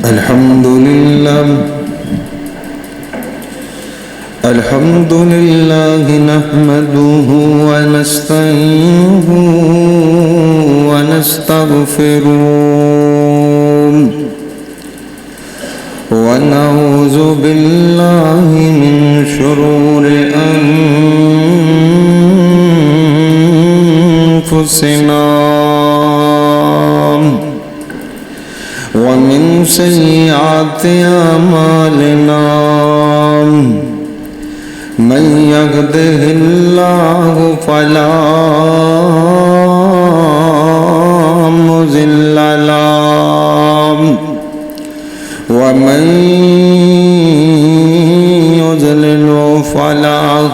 الحمد لله نحمده ونستعينه ونستغفره ونعوذ بالله من شرور أنفسنا ومن سيئات أعمالنا من يهده الله فلا مضل له ومن يضلل فلا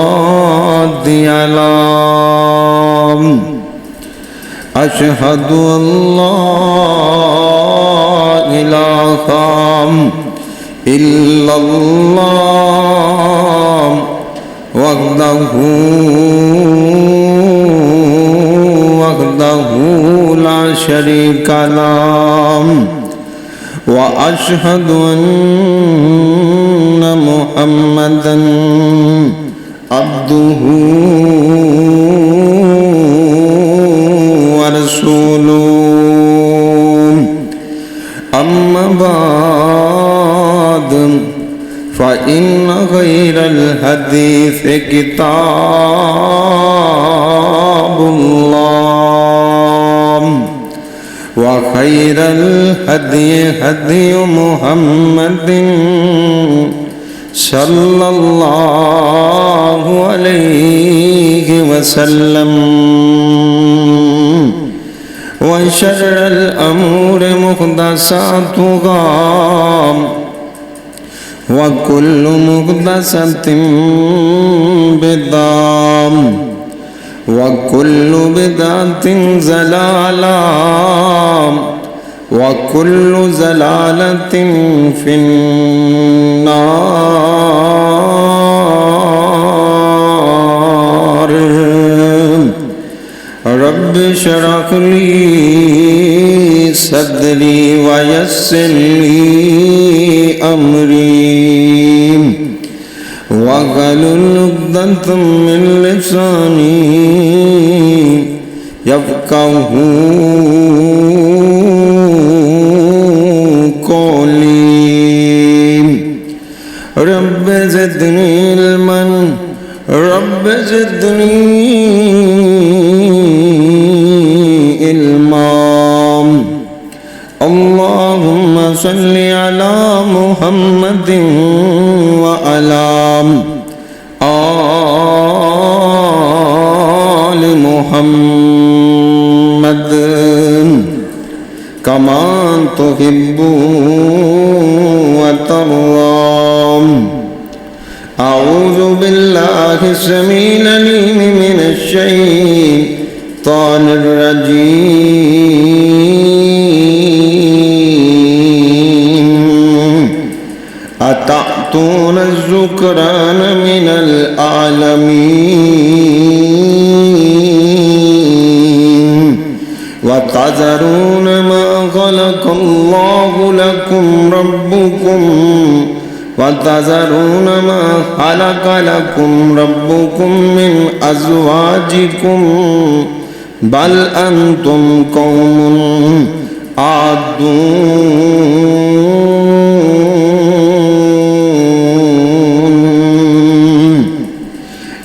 هادي له أشهد أن لا إله إلا الله وحده لا شريك له وأشهد أن محمدا عبده ورسوله أما بعد فإن خير الحديث كتاب الله وخير الهدي هدي محمد صلى الله عليه وسلم وشر الأمور محدثاتها وكل محدثة بدعة وكل بدعة ضلالة وكل ضلالة في النار رب اشرح لي صدري ويسر لي أمري واحلل عقدة من لساني يفقهوا قولي رب زدني علما رب زدني علما اللهم صل على محمد وعلى آل محمد كما تحب وترضى أعوذ بالله السميع العليم من الشيطان الرجيم أتأتون الذكران من العالمين وتذرون ما خلق الله لكم ربكم وتذرون ما خلق لكم ربكم من أزواجكم بل أنتم قوم عادون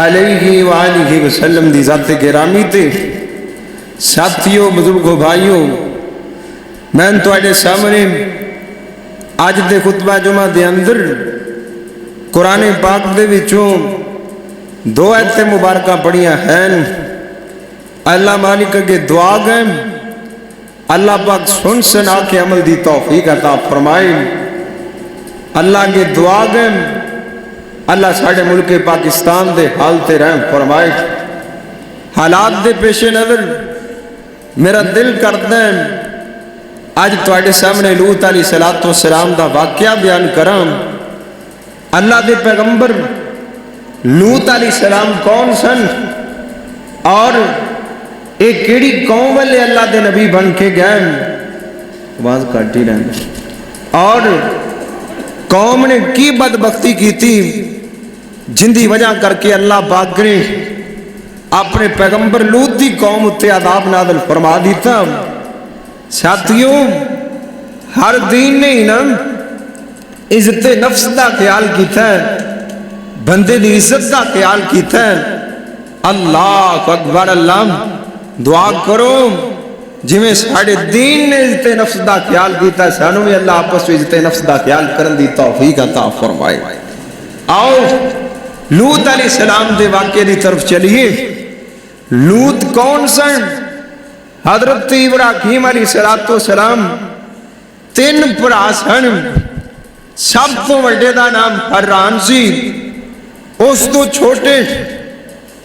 علیہ وآلہ وسلم دی ذات گرامی تے ساتھیوں بزرگوں بھائیوں میں تواڈے سامنے اج دے خطبہ جمعہ دے اندر قرآن پاک دے وچوں دو آیتیں مبارکہ پڑھیاں ہیں. اللہ مالک کے دعا گئے اللہ پاک سن سنا کے عمل دی توفیق عطا فرمائے. اللہ کے دعا گئے اللہ ساڑھے ملک پاکستان دے حال تے رحم فرمائے. حالات دے پیش نظر میرا دل کرتا ہے آج تواڈے سامنے لوط علیہ السلام دا واقعہ بیان کراں. اللہ دے پیغمبر لوط علیہ السلام کون سن اور ایک کیڑی قوم والے اللہ دے نبی بن کے گئے. آواز کٹ ہی رہے اور قوم نے کی بدبختی کی تھی جن دی وجہ کر کے اللہ پاک نے اپنے پیغمبر لوط دی قوم اتے عذاب نازل فرما دیتا. ساتھیوں ہر دین نے ہی نا عزت نفس دا خیال کیتا ہے بندے دی عزت دا خیال کیتا ہے. اللہ اکبر. اللہ دعا کرو جویں ساڈے دین نے عزت نفس دا خیال کیتا ہے سانو بھی اللہ آپس میں عزت نفس دا خیال کرن دی توفیق عطا فرمائے. آؤ لوط علیہ السلام دے واقعے دی طرف چلیے. لوط کون سن؟ حضرت ابراہیم علیہ السلام تین بھرا سن. سب تو وڈے دا نام حران سی. اس تو چھوٹے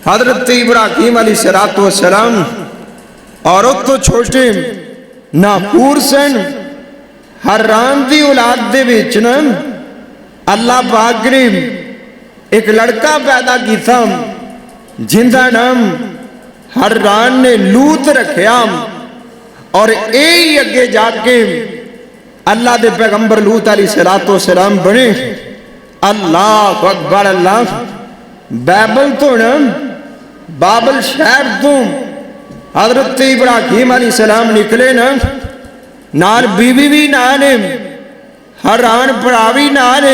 حضرت ابراہیم علیہ السلام اور اس تو چھوٹے ناپور سن. حران دی اولاد دے وچ نا اللہ پاک نے ایک لڑکا پیدا کیتا جن دا نام حران نے لوط رکھیا اور اے اگے جا کے اللہ دے پیغمبر لوط علیہ السلام بنے. اللہ اکبر. اللہ بائبل تو نا بابل شہر تو حضرت ابراہیم علیہ السلام نکلے نا نال بیوی بھی نال حران بھرا بھی نال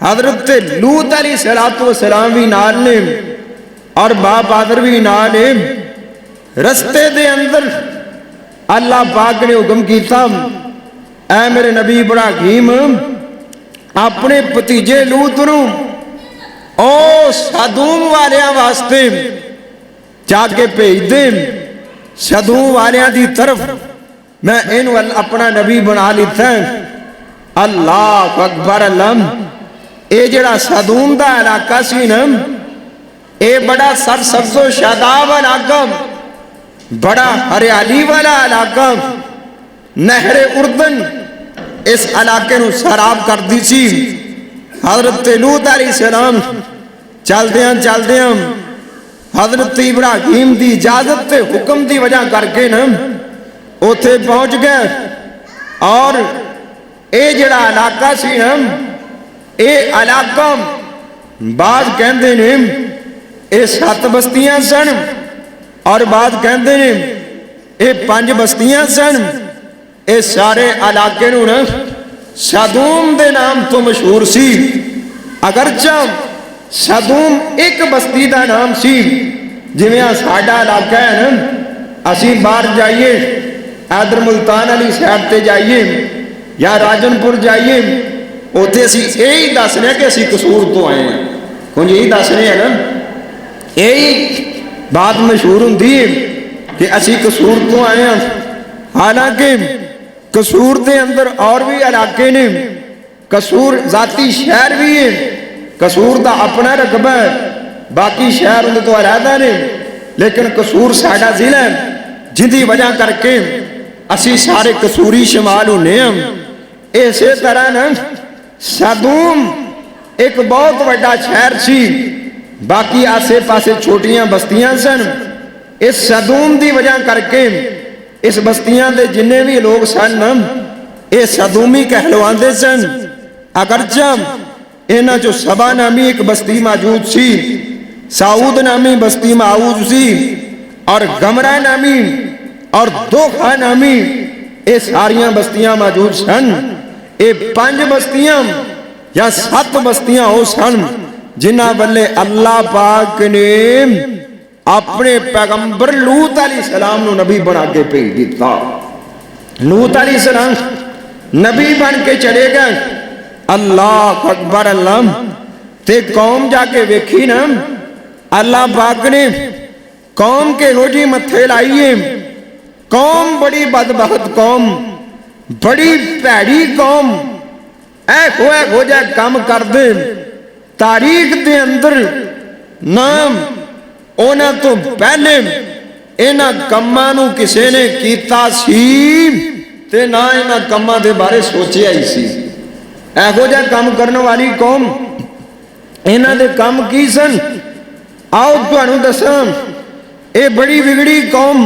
حضرت لوط علیہ السلام بھی نال نے اور باپ آدر بھی نال. رستے دے اندر اللہ پاک نے حکم کیتا اے میرے نبی ابراہیم اپنے بھتیجے لوط نو او سدوم والیاں واسطے جا کے بھیج دے. سدوم والیاں دی طرف میں انہوں اپنا نبی بنا لیتا ہے. اللہ اکبر. اللہ اے جڑا سدوم دا علاقہ سی نا اے بڑا سرسبز و شاداب علاقہ بڑا ہریالی والا علاقہ. نہر اردن اس علاقے نو سراب کر دی سی. حضرت لوط علیہ السلام چلدیاں حضرت ابراہیم دی اجازت تے حکم دی وجہ کر کے نا اوتھے پہنچ گئے. اور اے جڑا علاقہ سی نا اے علاقہ بعض کہندے نے اے 7 بستیاں سن اور بعض کہندے نے اے 5 بستیاں سن. اے سارے علاقے نو نا سدوم دے نام تو مشہور سی. اگرچہ سدوم ایک بستی دا نام سی جویں ساڈا علاقہ ہے نا اسی باہر جائیے ادھر ملتان علی سائڈ تے جائیے یا راجن پور جائیے اوتھے اسی یہی دسنے کہ اسی قصور تو آئے ہیں. کچھ یہی دسنے ہیں نا یہی بات مشہور ہوندی ہے کہ اسی قصور تو آئے ہیں. حالانکہ قصور دے اندر اور بھی علاقے نے. قصور ذاتی شہر بھی ہے. قصور دا اپنا رقبہ ہے باقی شہر اندر تو علیحدہ نے لیکن قصور ساڈا ضلع ہے جن دی وجہ کر کے اسی سارے قصوری شمال ہونے ہیں. اسی طرح نا سدوم ایک بہت بڑا شہر سی باقی آسے پاسے چھوٹیاں بستیاں سن. اس سدوم دی وجہ کر کے اس بستیاں دے جننے بھی لوگ سن اے سدومی کہلواندے سن. اگرچہ اینا جو سبا نامی ایک بستی موجود سی سعود نامی بستی موجود سی اور گمرہ نامی اور دوخہ نامی اے ساریاں بستیاں موجود سن. اے 5 بستیاں یا 7 بستیاں ہو سن جنہاں والے اللہ پاک نے اپنے پیغمبر لوط علیہ السلام نو نبی بنا کے بھیج دیتا. لوط علیہ السلام نبی بن کے چلے گئے. اللہ اکبر اللہ. تے قوم جا کے ویکھی نا اللہ پاک نے قوم کے ہو جی متھے لائیے. قوم بڑی بدبخت قوم, بڑی پیڑی قوم, ہو جائے کام کر دے. تاریخ دے اندر نام اونا تو پہلے اینا کمانو کسے نے کیتا سی تے نہ اینا کما دے بارے سوچے آئی سی. ہو جائے کام کرنے والی قوم. اینا دے کام کی سن آؤ تو انو دساں. اے بڑی بگڑی قوم,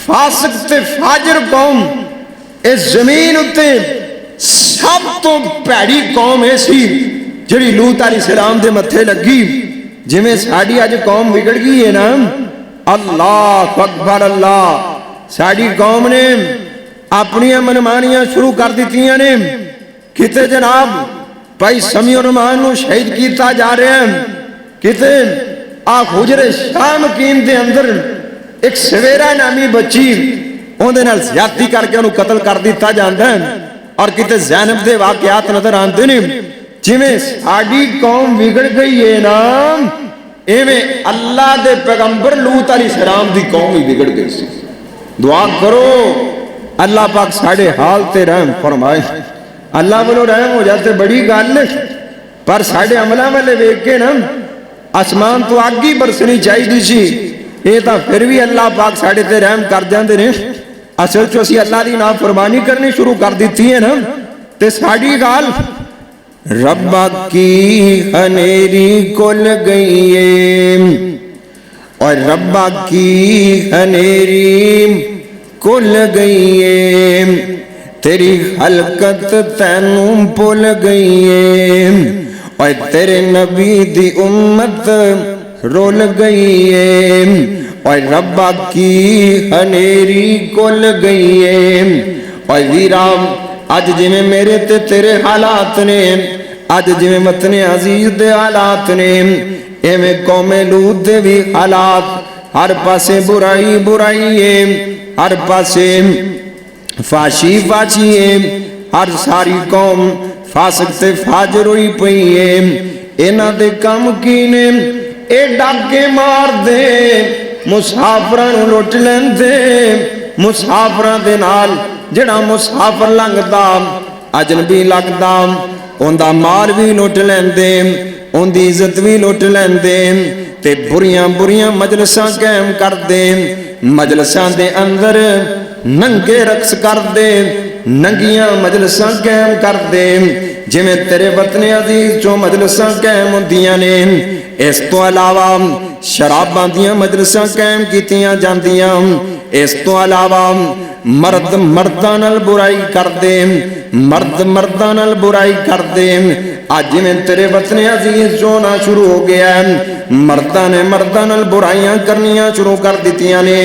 فاسق تے فاجر قوم, اس زمین اتے سب تو پیڑی قوم ایسی جڑی لوط علیہ السلام دے متھے لگی. جی میں ساڑی آج قوم بگڑ گئی ہے نا. اللہ اکبر اللہ. ساڑی قوم نے اپنی منمانیاں شروع کر دیتیاں نے. کتے جناب بھائی سمیع الرحمن نو شہید کیتا جا رہے ہیں. کتے حجر شام کین دے اندر ایک سویرہ نامی بچی ان دے نال زیادتی کر کے انہوں قتل کر دیتا جاندہ ہے. اور کتے زینب دے واقعات نظر آندے نے. جی میں ساڑی قوم بگڑ گئی ہے نا ایویں اللہ دے پیغمبر لوط علیہ السلام دی قوم ہی بگڑ گئی سی. دعا کرو اللہ پاک ساڑے حال تے رحم فرمائے. اللہ بلو رحم ہو جاتے بڑی گال نے, پر ساڑے عملہ والے بیک کے نا آسمان تو آگی برسنی چاہی دی سی. یہ تا پھر بھی اللہ پاک ساڑے تے رحم کر جاندے نے. اصل چو سی اللہ دی نافرمانی کرنی شروع کر دیتی ہے نا تے ساڑی گال ربا کی ہنیری کل گئی ہے اور ربا کی ہنیری کل گئی ہے. تیری خلقت تینوں بھول گئی ہے اور تیرے نبی دی امت رول گئی ہے. اور ربا کی ہنیری کل گئی ہے. اور ویرام آج جی میں میرے تے تیرے حالات نے, آج جی میں وطن عزیز دے حالات نے, اے میں قوم لوط دے بھی حالات. ہر پاسے برائی برائی ہے, ہر پاسے فاشی فاشی ہے, ہر ساری قوم فاسق تے فاجر ہوئی پئی ہے. اینا دے کام کی نے اے ڈاکے مار دے, مسافران لوٹ لین دے, مسافران دے نال جڑا مسافر لنگ دا اجنبی لگ دا ان دا مال بھی لوٹ لین دے, ان دی عزت بھی لوٹ لین دے. تے بریاں بریاں مجلساں قائم کر دے, مجلساں دے اندر ننگے رقص کر دے, ننگیاں مجلساں قائم کر دے. جی میں تیرے وطن عزیز چو مجلساں قائم ہوندیاں نے, اس تو علاوہ شراباں دیاں مجلساں قائم کیتیاں جاندیاں. اس تو علاوہ مرد مردان البرائی کر دے, مرد مردان البرائی کر دے. آج میں تیرے وطن عزیز چونا شروع ہو گیا ہے, مردان مردان البرائیاں کرنیاں شروع کر دیتیاں نے.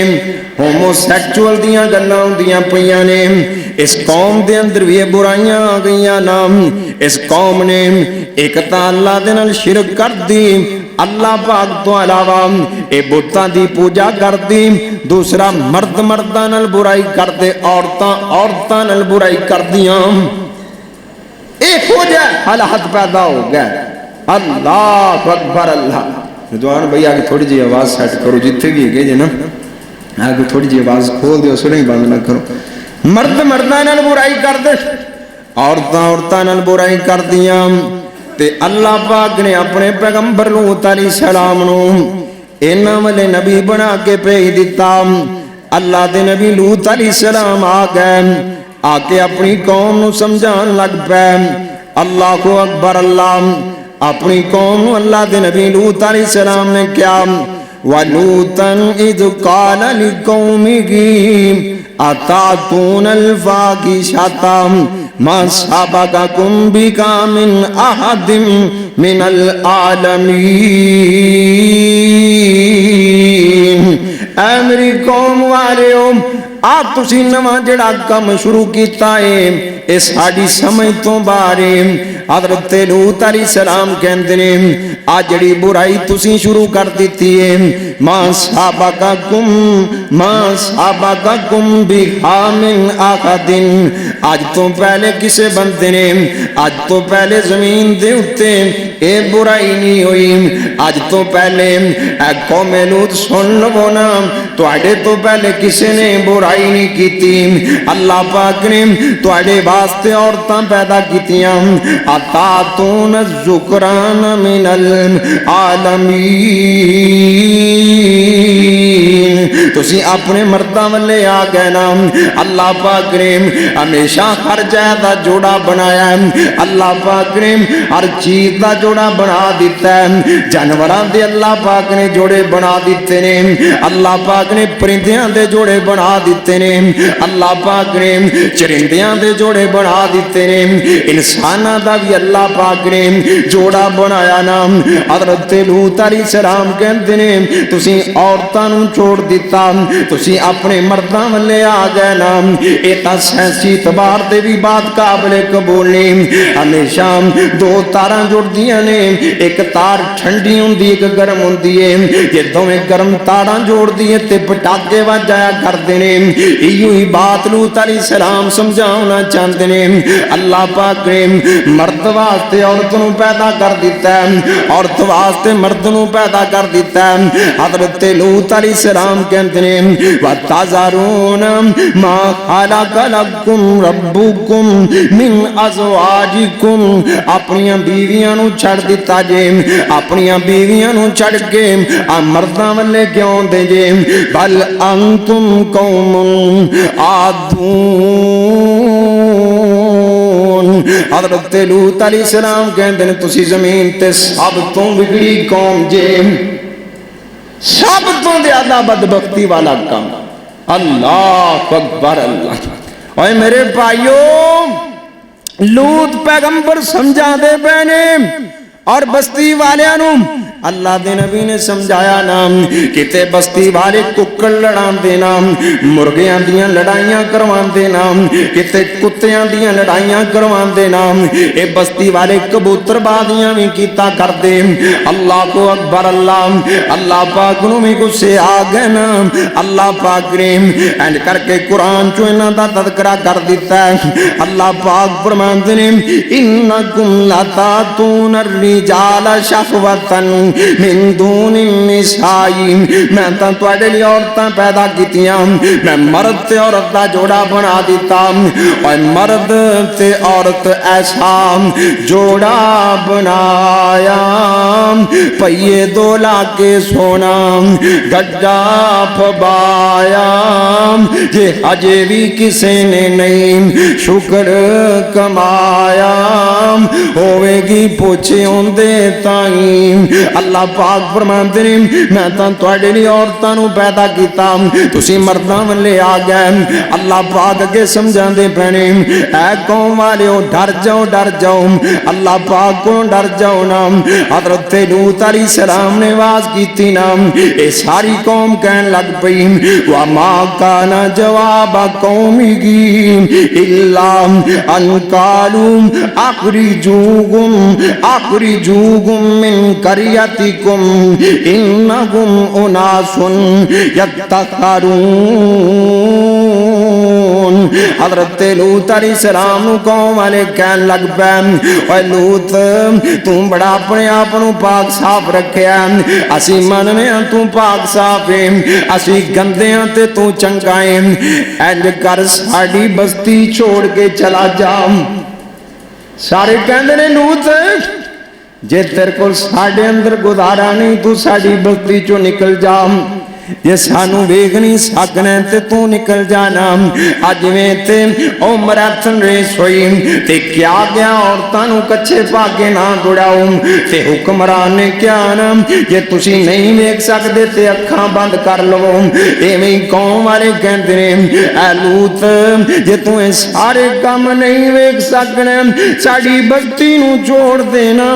ہومو سیکچول دیاں گلاں دیاں پئیاں نے. اس قوم دے اندر بھی برائیاں آ گئیاں نام. اس قوم نے ایک تا اللہ دے نال شرک کر دی, اللہ پاک تو علاوہ اے بتاں دی پوجا کر دی. دوسرا مرد مردان البرائی کر دے, عورتاں عورتان البرائی کر دیاں. ایک ہو جائے حالات پیدا ہو گئے. اللہ اکبر اللہ. رضوان بھائی آگے تھوڑی جی آواز سیٹ کرو, جتھے بھی گئے جی نا آگے تھوڑی جی آواز کھول دے, سنے ہی بند نہ کرو. مرد مردان البرائی کر دے, عورتاں عورتان البرائی کر دیاں. تے اللہ پاک نے اپنے پیغمبر لوط علیہ السلام نو انہاں والے نبی بنا کے بھیج دیتا. اللہ دے نبی لوط علیہ السلام آ گئے, آ کے اپنی قوم نو سمجھان لگ پے. اللہ اکبر اللہ. اپنی قوم نو اللہ دے نبی لوط علیہ السلام نے کیا, وَلُوطًا اِذْ قَالَ لِقَوْمِهِ أَتَأْتُونَ الْفَاحِشَةَ مَا سَبَقَكُم بِهَا مِنْ أَحَدٍ مِنَ الْعَالَمِينَ. اے میری قوم والیو آ تسی نواں جڑا کم شروع کیتا ہے اے ساڈی سمجھ تو باہر ہے۔ حضرت لوط علیہ السلام کہندے نے آ جڑی برائی تسی شروع کر دیتی ہے ما سابقکم بہا من احد، آج تو پہلے کسے بندے نے آج تو پہلے زمین دے اتے اے برائی نہیں ہوئی، آج تو پہلے اے قوم لوط سن لو نا تواڈے تو پہلے کسے نے برائی نہیں کیتی۔ اللہ پاک نے تواڈے واسطے عورتاں پیدا کیتیاں، اتاتون الذکران من العالمین، تسی اپنے مرداں والے آ گئے نا۔ اللہ پاک نے ہمیشہ ہر جگہ دا جوڑا بنایا ہے، اللہ پاک نے ہر چیز دا جوڑا بنا دیتا ہے، جانوراں دے اللہ پاک نے جوڑے بنا دیتے نے، اللہ پاک نے پرندیاں دے جوڑے بنا دیتے نے، اللہ پاک نے چرندیاں دے جوڑے بنا دیتے نے، انساناں دا بھی اللہ پاک نے جوڑا بنایا نا۔ حضرت لوط علیہ السلام کہندے نے تسی عورتاں نوں چھوڑ دیتا، تسی اپنے مرداں والے آ گئے نا۔ اے تاں سائنسی اعتبار تے بھی بات قابل قبول نہیں، ہمیشہ دو تاراں جڑدیاں نے، ایک تار ٹھنڈی ہوندی ایک گرم ہوندی ہے، یہ دوویں گرم تاراں جوڑ دیے تے پٹاکے وجایا کردے نے۔ ایو ہی بات لوط علیہ السلام سمجھانا چاہتے نے۔ اللہ پاک نے مرد واسطے عورت نوں پیدا کر دیتا ہے، عورت واسطے مرد نوں پیدا کر دیتا ہے۔ حضرت لوط علیہ السلام کہتے ہیں وَتَذَرُونَ مَا خَلَقَ لَكُمْ رَبُّكُمْ مِنْ أَزْوَاجِكُمْ، اپنیاں بیویاں نوں چھڑ دیتا جے، اپنیاں بیویاں نوں چھڑ کے مرداں والے کیوں دے جے؟ بَلْ أَنْتُمْ قَوْمٌ عَادُونَ۔ حضرت لوط علیہ السلام کہتے ہیں تسی زمین تے سب تو بگڑی قوم جے، سب تو زیادہ بدبختی والا کام۔ اللہ اکبر اللہ۔ اوے میرے بھائیوں، لوط پیغمبر سمجھا دے بہنے اور بستی والیاں اللہ دے نبی نے سمجھایا نا کتے بستی والے ککڑ لڑان دینا، مرغیاں دیاں لڑائیاں کروان دینا، کتے کتیاں دیاں لڑائیاں کروان دینا، اے بستی والے کبوتر بازیاں بھی کیتا کر دے۔ اللہ کو اکبر اللہ۔ اللہ پاک نو بھی غصے آ گئے نا، اللہ پاک نے اینڈ کر کے قرآن چو انہاں دا تذکرہ کر دیتا ہے۔ اللہ پاک فرماندے نے انکم لتاتون الرجال شہوۃ من دون النساء، میں تا تواڈے لیے عورتاں پیدا کیتیاں، میں مرد تے عورت دا جوڑا بنا دیتا، اور مرد تے عورت ایسا جوڑا بنایا پہیے دو لا کے سونا گڈا پبایا، جے اجے بھی کسے نے نہیں شکر کمایا ہوئے گی پوچھے ہوندے تائیں۔ اللہ پاک فرماندے نے میں تاں تواڈے لیے عورتاں نوں پیدا کیتا، تسی مرداں والے آ گئے۔ اللہ پاک اگے سمجھاندے پینے اے قوم والیو ڈر جاؤ ڈر جاؤ، اللہ پاک کو ڈر جاؤ نا۔ حضرت لوط علیہ السلام نے آواز کیتی نا، اے ساری قوم کہن لگ پئی وما کان جواب قومہ الا ان قالوا اخرجوهم من قریتکم انہم اناس یتطہرون۔ حضرت لوط علیہ السلام نو قوم والے کہن لگ پے اے لوط تو بڑا اپنے آپ نو پاک صاف رکھیا، اسی مننے ہاں تو پاک صاف ہے، اسی گندے ہاں تے تو چنگا ہے، اینج کر ساڈی بستی چھوڑ کے چلا جا۔ سارے کہندے نے لوط جے تیرے کو ساڈے اندر گزارا نہیں تو ساڈی بستی چو نکل جا، یہ سانو ویگ نہیں سکنا تے تو نکل جانا۔ اج میں تے او میراتھن ریس ہوئی تے کیا گیا عورتاں نو کچھے پا کے نہ دوڑاؤ، تے حکمران نے کیا نا یہ تسی نہیں ویکھ سکدے تے اکھاں بند کر لو۔ ایویں قوم والے کہندے نے اے لوط جے تو سارے کام نہیں ویکھ سکنا ساڈی بستی نو چھوڑ دینا۔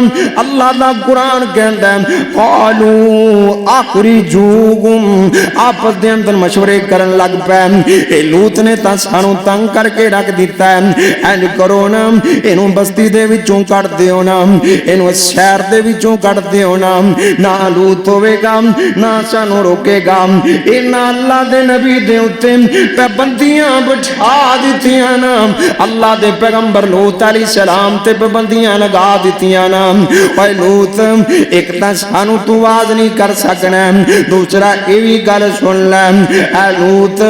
اللہ دا قرآن کہندا قالوا اخرجوهم آپس دے اندر مشورے کرن لگ پے اے لوط نے تا سانو تنگ کر کے رکھ دیتا ہے اینج کرو نا اینو بستی دے وچوں کٹ دیو نا اینو شہر دے وچوں کٹ دیو نا نہ لوط ہوے گا نہ سانو روکے گا اینا اللہ دے نبی دے اوتے پابندیاں بٹھا دتیاں نا اللہ دے پیغمبر لوط علیہ السلام تے پابندیاں لگا دتیاں نا اے لوط ایک تا سانو تو آواز نہیں کر سکنا دوسرا اے وی گل سن لے اے لوط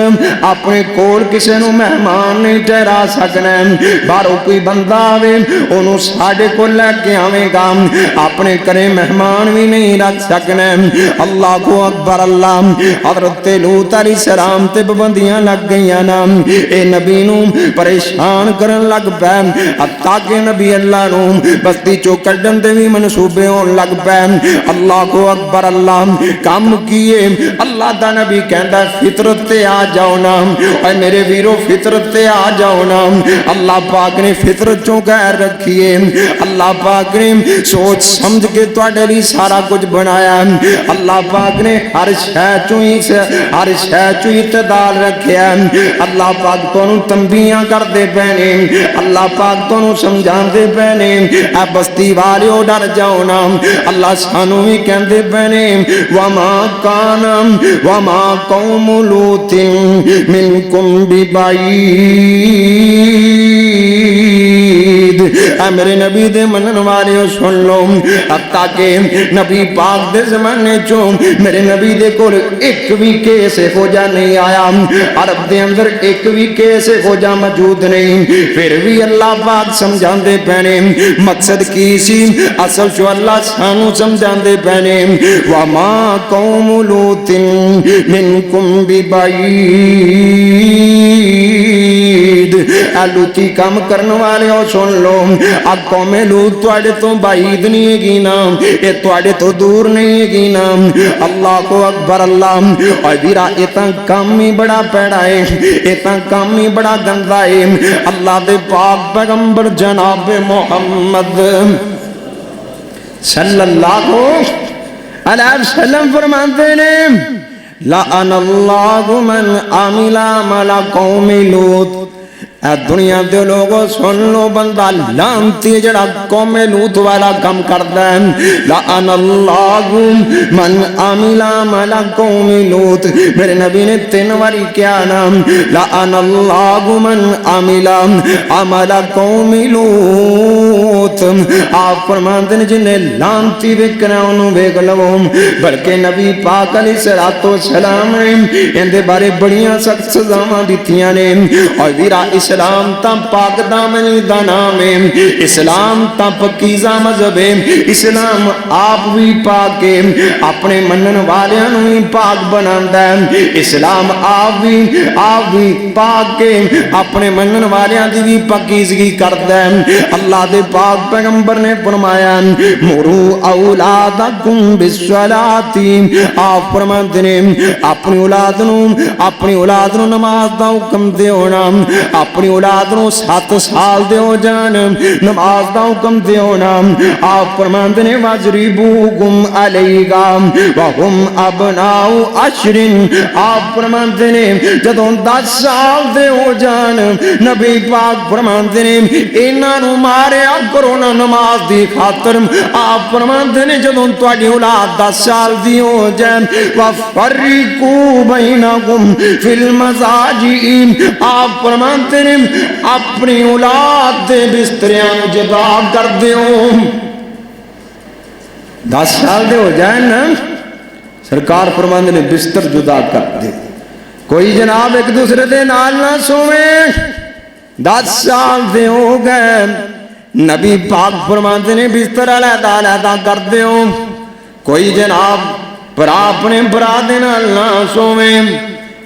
اپنے کول کسے نو مہمان نہیں ٹھہرا سکنا باہروں کوئی بندہ آوے اونوں ساڈے کول لے کے آویں گا اپنے گھرے مہمان بھی نہیں رکھ سکنا اللہ کو اکبر اللہ حضرت لوط علیہ السلام تے پابندیاں لگ گئیاں نا اے نبی نو پریشان کرن لگ پے حتیٰ کہ نبی اللہ نو بستی چوں کڈن دے وی منصوبے ہون لگ پے اللہ کو اکبر اللہ کام کیے اللہ دا نبی کہندا فطرت تے آ جاؤ نا اے میرے ویرو فطرت تے آ جاؤ نا اللہ پاک نے فطرت چوں غیر رکھیے اللہ پاک نے سوچ سمجھ کے تواڈے لئی سارا کچھ بنایا اللہ پاک نے ہر شے چوں اعتدال رکھیا اللہ پاک تانوں تنبیہاں کردے پے نے اللہ پاک تانوں سمجھاندے پے نے اے بستی والیو ڈر جاؤ نا اللہ سانو بھی کہندے پے نے وما قوم لوط منکم ببعید اے میرے نبی دے منن والیو سن لو حتیٰ کہ نبی پاک دے زمانے چوں میرے نبی دے کول ایک بھی کیس ہو جا نہیں آیا عرب دے اندر ایک بھی کیس ہو جا موجود نہیں پھر بھی اللہ پاک سمجھاندے پینے مقصد کی سی اصل جو اللہ سانو سمجھاندے پینے وما قوم لوط منکم ببعید اے لوطی کام کرنے والے ہو سن لو اب قوم لوط تواڈے تو بعید نہیں ہے گی نا اے تواڈے تو دور نہیں ہے گی نا اللہ کو اکبر اللہ اور ویرا اتنا کام ہی بڑا پیڑا ہے اتنا کام ہی بڑا گندا ہے اللہ دے پاک پیغمبر جناب محمد صلی اللہ علیہ وسلم فرماتے ہیں لعن اللہ من عمل عمل قوم لوط اے دنیا دے لوگوں سن لو بندہ لانتی جڑا قوم لوط والا کم کردا ہے لعن اللہ من عمل عمل قوم لوط میرے نبی نے 3 باری کیا نام لعن اللہ من عمل عمل قوم لوط آپ فرماندے نے جن نے لانتی ویکھنا انہوں ویکھ لو بلکہ نبی پاک علیہ الصلوۃ والسلام نے ان دے بارے بڑیاں سخت سزاواں دتیاں نے اور ویرا اسلام تا پاک دامنی دا نام ہے اسلام تا پکیزہ مذہب ہے اسلام آپ بھی پاک ہے اپنے منن والیاں نو ہی پاک بناندا ہے اسلام آپ بھی پاک ہے اپنے منن والیاں دی بھی پاکیزگی کردا ہے اللہ دے پاک پیغمبر نے فرمایا مرو اولادکم بالصلاۃ آپ فرماتے ہیں اپنی اولاد نو نماز دا حکم دیو نا اپنی اولاد نو 7 سال دے ہو جان نماز دا حکم دیو نا آپ فرماندے نے واجریبوکم علیگا وہم ابناء 10 آپ فرماندے نے جدوں 10 سال دے ہو جان نبی پاک فرماندے نے انہاں نو ماریا کرو نا نماز دی خاطر آپ فرماندے نے جدوں تہاڈی اولاد 10 سال دی ہو جائے وفرقوا بینکم فی المضاجع آپ فرماندے نے اپنی اولاد دے بستریاں جدا کر دیو 10 سال دے ہو جائیں نا سرکار فرماندے نے بستر جدا کر دے کوئی جناب ایک دوسرے دے نال نہ سویں 10 سال دے ہو گئے نبی پاک فرماندے نے بستر علیحدہ کر دیو کوئی جناب برا اپنے برا دے نال نہ سویں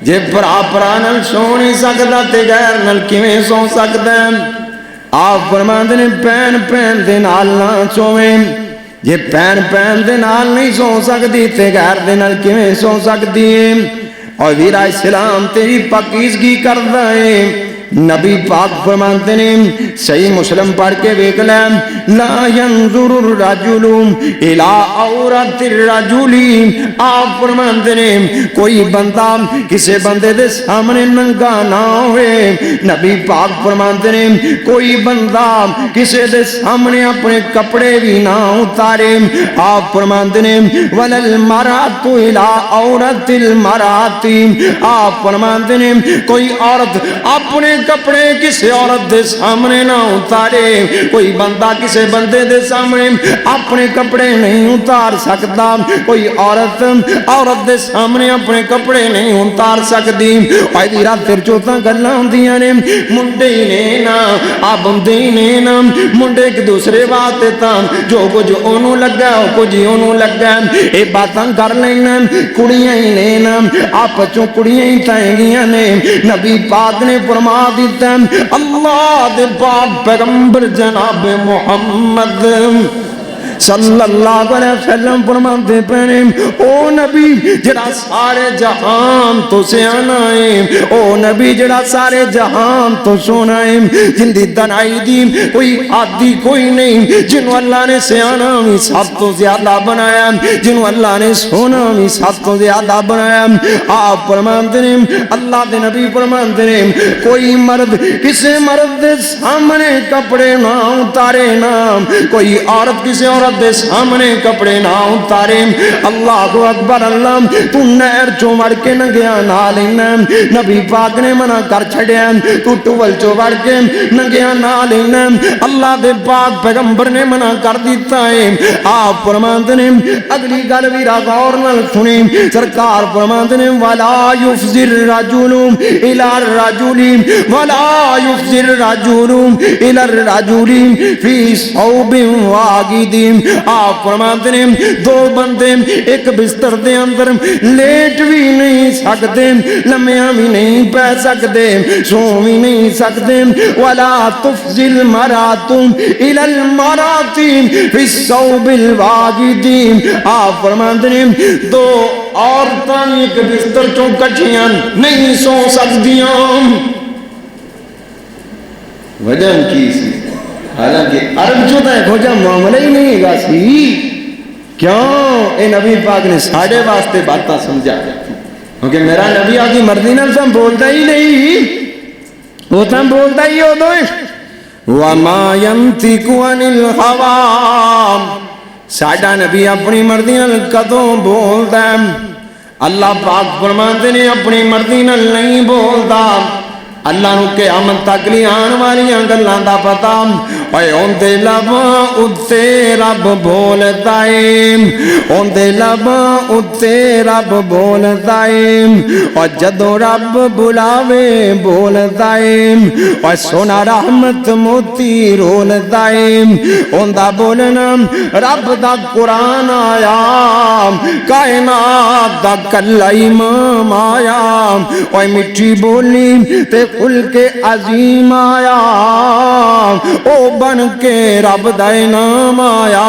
جے برا نال سو نہیں سکتا تے غیر نال کیویں سو سکدا ہے آپ فرماندے نے پین دے نال نہ سویں جے پین دے نال نہیں سو سکدی تے غیر دے نال کیویں سو سکدی ہے اور ویرا اسلام تیری پاکیزگی کردا ہے نبی پاک فرماتے ہیں صحیح مسلم پڑھ کے دیکھ لیں لا ينظر الرجل الى عورت الرجل آپ فرماتے ہیں کوئی بندہ کسی بندے دے سامنے ننگا نہ ہوئے نبی پاک فرماتے ہیں کوئی بندہ کسی دے سامنے اپنے کپڑے بھی نہ اتارے آپ فرماتے ہیں ولل مرات الى عورت المرات آپ فرماتے ہیں کوئی عورت اپنے کپڑے کسی عورت دے سامنے نہ اتارے کوئی بندہ کسی بندے دے سامنے اپنے کپڑے نہیں اتار سکتا کوئی عورت دے سامنے اپنے کپڑے نہیں اتار سکتی اے دی رات پھر چوتاں گلاں ہوندیاں نے منڈے ہی نے نا آ بندے ہی نے نا منڈے ایک دوسرے واسطے تاں جو کچھ اونوں لگا او کچھ اونوں لگا اے باتاں کر لینا کڑیاں ہی نے نا آپچوں کڑیاں ہی تائیں گیاں نے نبی پاک نے فرما دیتا اللہ دے پاک پیغمبر جناب محمد صلی اللہ علیہ وسلم فرماتے پہنے او نبی جڑا سارے جہان تو سیانا ہے او نبی جڑا سارے جہان تو سونا ہے جن دی دنائی دی کوئی عادی کوئی نہیں جنہوں اللہ نے سیانا بھی سب تو زیادہ بنایا جنہوں اللہ نے سونا بھی سب تو زیادہ بنایا آپ فرماتے ہیں اللہ دے نبی فرماتے ہیں کوئی مرد کسی مرد دے سامنے کپڑے نہ اتارے نا کوئی عورت کسی عورت دے سامنے کپڑے نہ اتارے اللہ اکبر اللہ تو نہر چوں وڑ کے ننگیاں نہ لینا نبی پاک نے منع کر چھڑیا تو ٹول چوں وڑ کے ننگیاں نہ لینا اللہ دے پاک پیغمبر نے منع کر دیتا ہے آپ فرماتے ہیں اگلی گل بھی غور نال سنی سرکار فرماتے ہیں ولا یفزر رجل الى الرجل ولا یفزر رجل الى الرجل فی ثوب واحد آپ فرماتے ہیں دو بندے ایک بستر دے اندر لیٹ بھی نہیں سکتے لمیاں بھی نہیں پہ سکتے سو بھی نہیں سکتے ولا تفزل مراتم الى المرات فی الثوب الواحد آپ فرماتے ہیں دو عورتاں ایک بستر چوں کٹھیاں نہیں سو سکدیاں وجہ کی سی حالانکہ عرب جو ہے کھوجا معاملہ ہی نہیں گا سی کیوں اے نبی پاک نے ساڑھے واسطے باتاں سمجھا کیونکہ میرا نبی آگی مردی نہ تم بولتا ہی نہیں وہ تم بولتا ہی ہو دوئے وَمَا يَنْتِقُ عَنِ الْحَوَامِ ساڑھا نبی اپنی مردی نہ کدوں بولتا ہے اللہ پاک فرماتے نے اپنی مردی نہ نہیں بولتا اللہ نو قیامت تک لی آن والیاں گلاں دا پتا اے اون دے لباں اُتے رب بولتا ہے اون دے لباں اُتے رب بولتا ہے اور جدو رب بلاوے بولتا ہے اور سونا رحمت موتی رولتا ہے اون دا بولنا رب دا قرآن آیا کائنات دا کلا امام آیا اور مٹھی بولی تے کل کے عظیم آیا او بن کے رب دائے نام آیا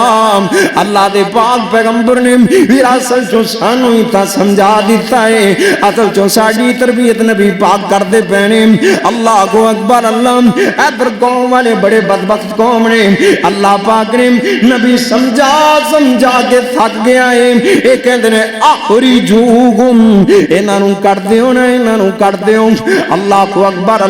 اللہ دے پاک پیغمبر نے وراثت چوں سانو ہی تا سمجھا دیتا ہے اصل چوں ساڑی تربیت نبی پاک کر دے پہنے اللہ کو اکبر اللہ ادھر قوم والے بڑے بدبخت قوم نے اللہ پاک نے نبی سمجھا کے تھک گیا ہے ایک کہتے ہیں آخری جوگم انہوں کر دیو نا انہوں کر دیو اللہ کو اکبر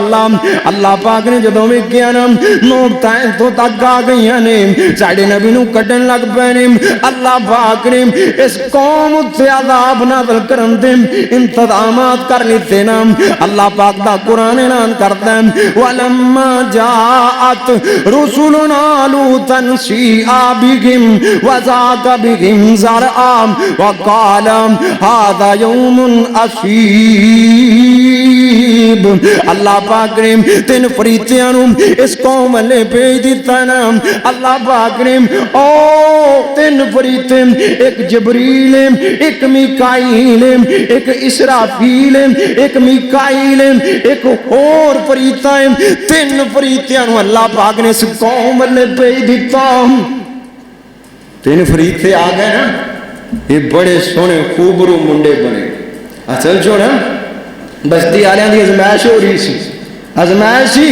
اللہ پاک نے جدوں میں کیا نا نوبتائیں تو تک آ گئی نے ساڑھے نبی نو کٹن لگ پہنے اللہ پاک نے اس قوم سے عذاب نازل کرن دے انتظامات کر لیتے نا اللہ پاک دا قرآن اعلان کرتا ہے وَلَمَّا جَاءَتْ رُسُلُنَا لُوطًا سِيءَ بِهِمْ وَذَاقَ بِهِمْ زَرْعًا وَقَالَ هَذَا يَوْمٌ عَصِيبٌ اللہ پاک نے تین فریتیاں نو اس قوم لے بھیج دیتا نا اللہ پاک نے او تین فریتے ایک جبریل ایک میکائیل ایک اسرافیل ایک میکائیل ایک اور فریتا تین فریتیاں نو اللہ پاک نے اس قوم لے بھیج دیتا تین فریتے آ گئے نا یہ بڑے سونے خوبرو منڈے بنے اصل جو نا بستی آلیاں دی ازمائش ہو رہی سی ازمائش سی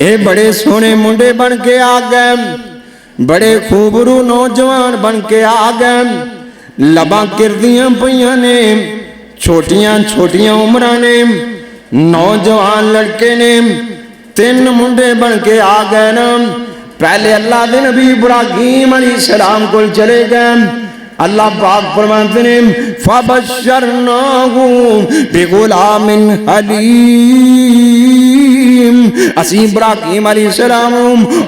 اے بڑے سونے منڈے بن کے آ گئے بڑے خوبرو نوجوان بن کے آ گئے لباں کردیاں پئیاں نے چھوٹیاں چھوٹیاں عمراں نے نوجوان لڑکے نے 3 منڈے بن کے آ گئے نا پہلے اللہ دے نبی ابراہیم علیہ السلام کو چلے گئے اللہ پاک فرماتے ہیں فَبَشَّرْنَاهُ بِغُلَامٍ حَلِيمٍ اسی ابراہیم علیہ السلام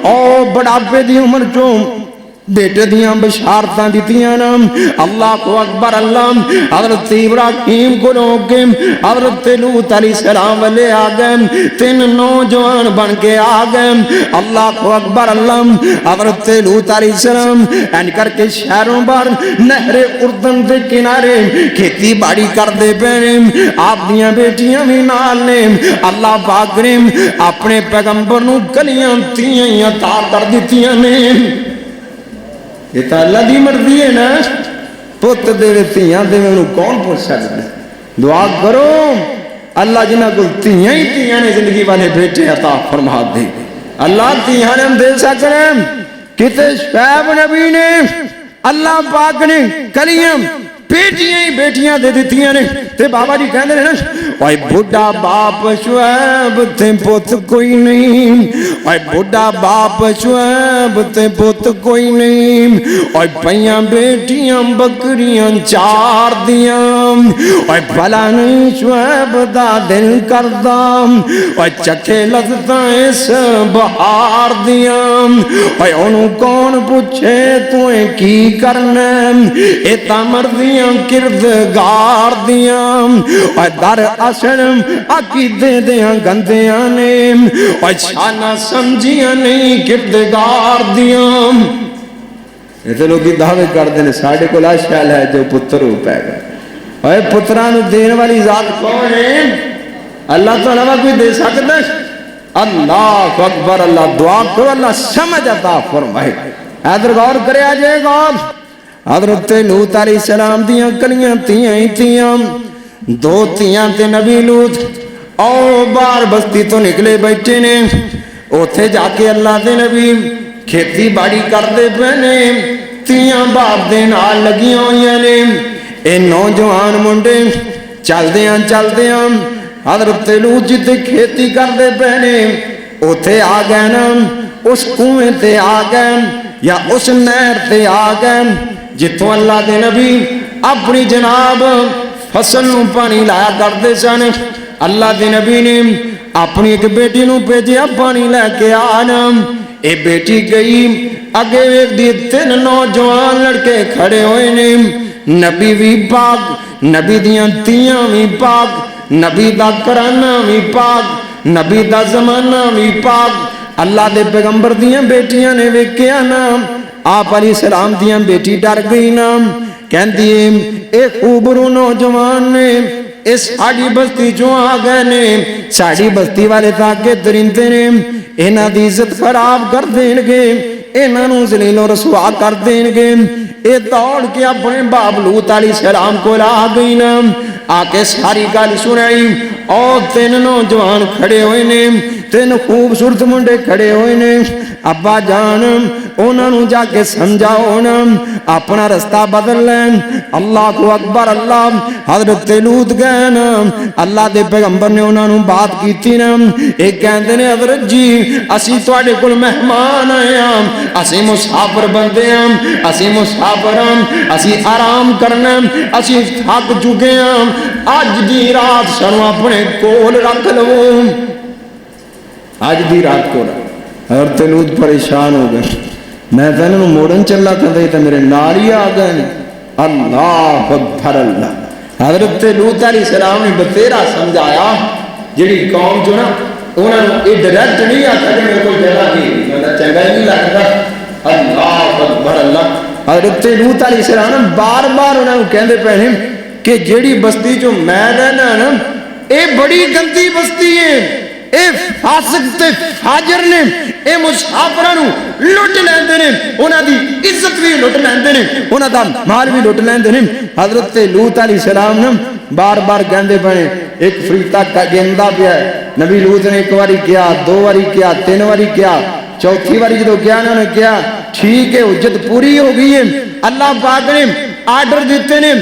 او بڑھاپے دی عمر چوں بیٹے دیاں بشارتاں دیتیاں نا اللہ کو اکبر اللہ حضرت ابراہیم کو روکے حضرت لوط علیہ السلام والے آگئے 3 نوجوان بن کے آگئے اللہ کو اکبر اللہ حضرت لوط علیہ السلام این کر کے شہروں بار نہر اردن دے کنارے کھیتی باڑی کر دے پہنے آپ دیاں بیٹیاں بھی نال نے اللہ پاک نے اپنے پیغمبر نو کلیاں تیاں عطا کر دیتیاں نے یہ تو اللہ دی مرضی ہے نا پت دے تیاں دے میں کون پوچھ سکتا ہے دعا کرو اللہ جنہ کو تیاں ہی تیاں نے زندگی والے بیٹے عطا فرما دے اللہ تیاں نے ہم دے سکتے ہیں کتے شعیب نبی نے اللہ پاک نے کلیاں بیٹیاں ہی بیٹیاں دے دیتیاں نے تے بابا جی کہنے ہیں نا اوہ بڑھا باپ شعیب تے پوت کوئی نہیں اوہ بڑھا باپ شعیب تے پوت کوئی نہیں اوہ پہیاں بیٹیاں بکریاں 4 دیاں اوہ بھلا نہیں شعیب دا دل کردہ اوہ چکے لذتاں اس بہار دیاں اوہ انہوں کون پوچھے تویں کی کرنے ایتا مردیاں کردگار دیاں اور در اصل عقیدے دیاں گندیاں نے اور شانہ سمجھیاں نہیں کردگار دیاں یہ تو لوگی دعوے کر دینے ساڑھے کو لا شیل ہے جو پتر ہو پائے گا اور پترانو دین والی ذات کون ہے اللہ تو علاوہ کوئی دے سکتا ہے اللہ اکبر اللہ دعا کرو اللہ سمجھ عطا فرمائے حیدر غور کرے آجائے گا حضرت لوط علیہ السلام دیاں کلیاں تیاں ہی تیاں 2 تیاں تے نبی لوط او بار بستی تو نکلے بیٹھے نے اوتھے جا کے اللہ دے نبی کھیتی باڑی کر دے پہنے تیاں باپ دے نال لگیاں ہوئیاں نے اے نوجوان منڈے چل دیاں حضرت لوط جتے کھیتی کر دے پہنے اوتھے آ گئے نا اس کنویں تے آ گئے یا اس نہر تے آ گئے جتوں اللہ دے نبی اپنی جناب فصل نو پانی لایا کرتے سن اللہ دے نبی نے اپنی ایک بیٹی نو بھیجیا پانی لے کے آنا اے بیٹی گئی اگے ایک دی 3 نوجوان لڑکے کھڑے ہوئے نے نبی بھی پاک نبی دیاں تیاں بھی پاک نبی دا کرانہ بھی پاک نبی دا زمانہ بھی پاک اللہ دے پیغمبر دیاں بیٹیاں نے ویکھیا نا آپ علیہ السلام دیاں بیٹی ڈر گئی نا کہن دیئے اے خوبرو نوجوان نے اس ساڑی بستی جو آگئے نے ساڑی بستی والے تاکہ درندے نے اینا دی عزت خراب کر دینگے اینا نو ذلیل و رسوا کر دینگے اے دوڑ کے اپنے باب لوط علیہ السلام کو لا گئی نا آکے ساری گال سنائی اور 3 نوجوان کھڑے ہوئے نے 3 خوبصورت منڈے کھڑے ہوئے نے ابا جان انہوں نے جا کے سمجھاؤ نا اپنا رستہ بدل لیں اللہ کو اکبر اللہ حضرت لوط گئے نا اللہ دے پیغمبر نے انہوں نے بات کی تھی نا ایک کہندے نے حضرت جی اسی توڑے کل مہمان آئے ہیں اسی مسافر بندے ہیں اسی مسافر ہیں اسی آرام کرنا اسی تھک چکے ہیں آج دی رات سنو اپنے کول رکھ لو آج دی رات کو رکھ حضرت لوط پریشان ہو گئے میں تو انہوں موڑن چلا کہتا تھا میرے ناری آگئے اللہ اکبر اللہ حضرت لوط علیہ السلام نے بتیرہ سمجھایا جڑی قوم جو نا انہوں نے یہ ڈائریکٹ نہیں آتا کہ میرے کو جگہ نہیں میں چنگا ہی نہیں لگتا اللہ اکبر اللہ حضرت لوط علیہ السلام نے بار بار انہوں نے کہندے پہنے کہ جڑی بستی جو میں رہنا نا اے بڑی گندی بستی ہے اے فاسق تے فاجر نے اے مسافرانو لٹ لیندے نے انہاں دی عزت بھی لٹ لیندے نے انہاں دا مال بھی لٹ لیندے نے حضرت لوط علیہ السلام نے بار بار کہندے پے ایک فریتا گیندا پیا ہے. نبی لوط نے ایک باری کیا, دو باری کیا, تین باری کیا, چوتھی باری جدو کیا انہوں نے کیا ٹھیک ہے حجت پوری ہو گئی ہے. اللہ پاک نے آرڈر دیتے نے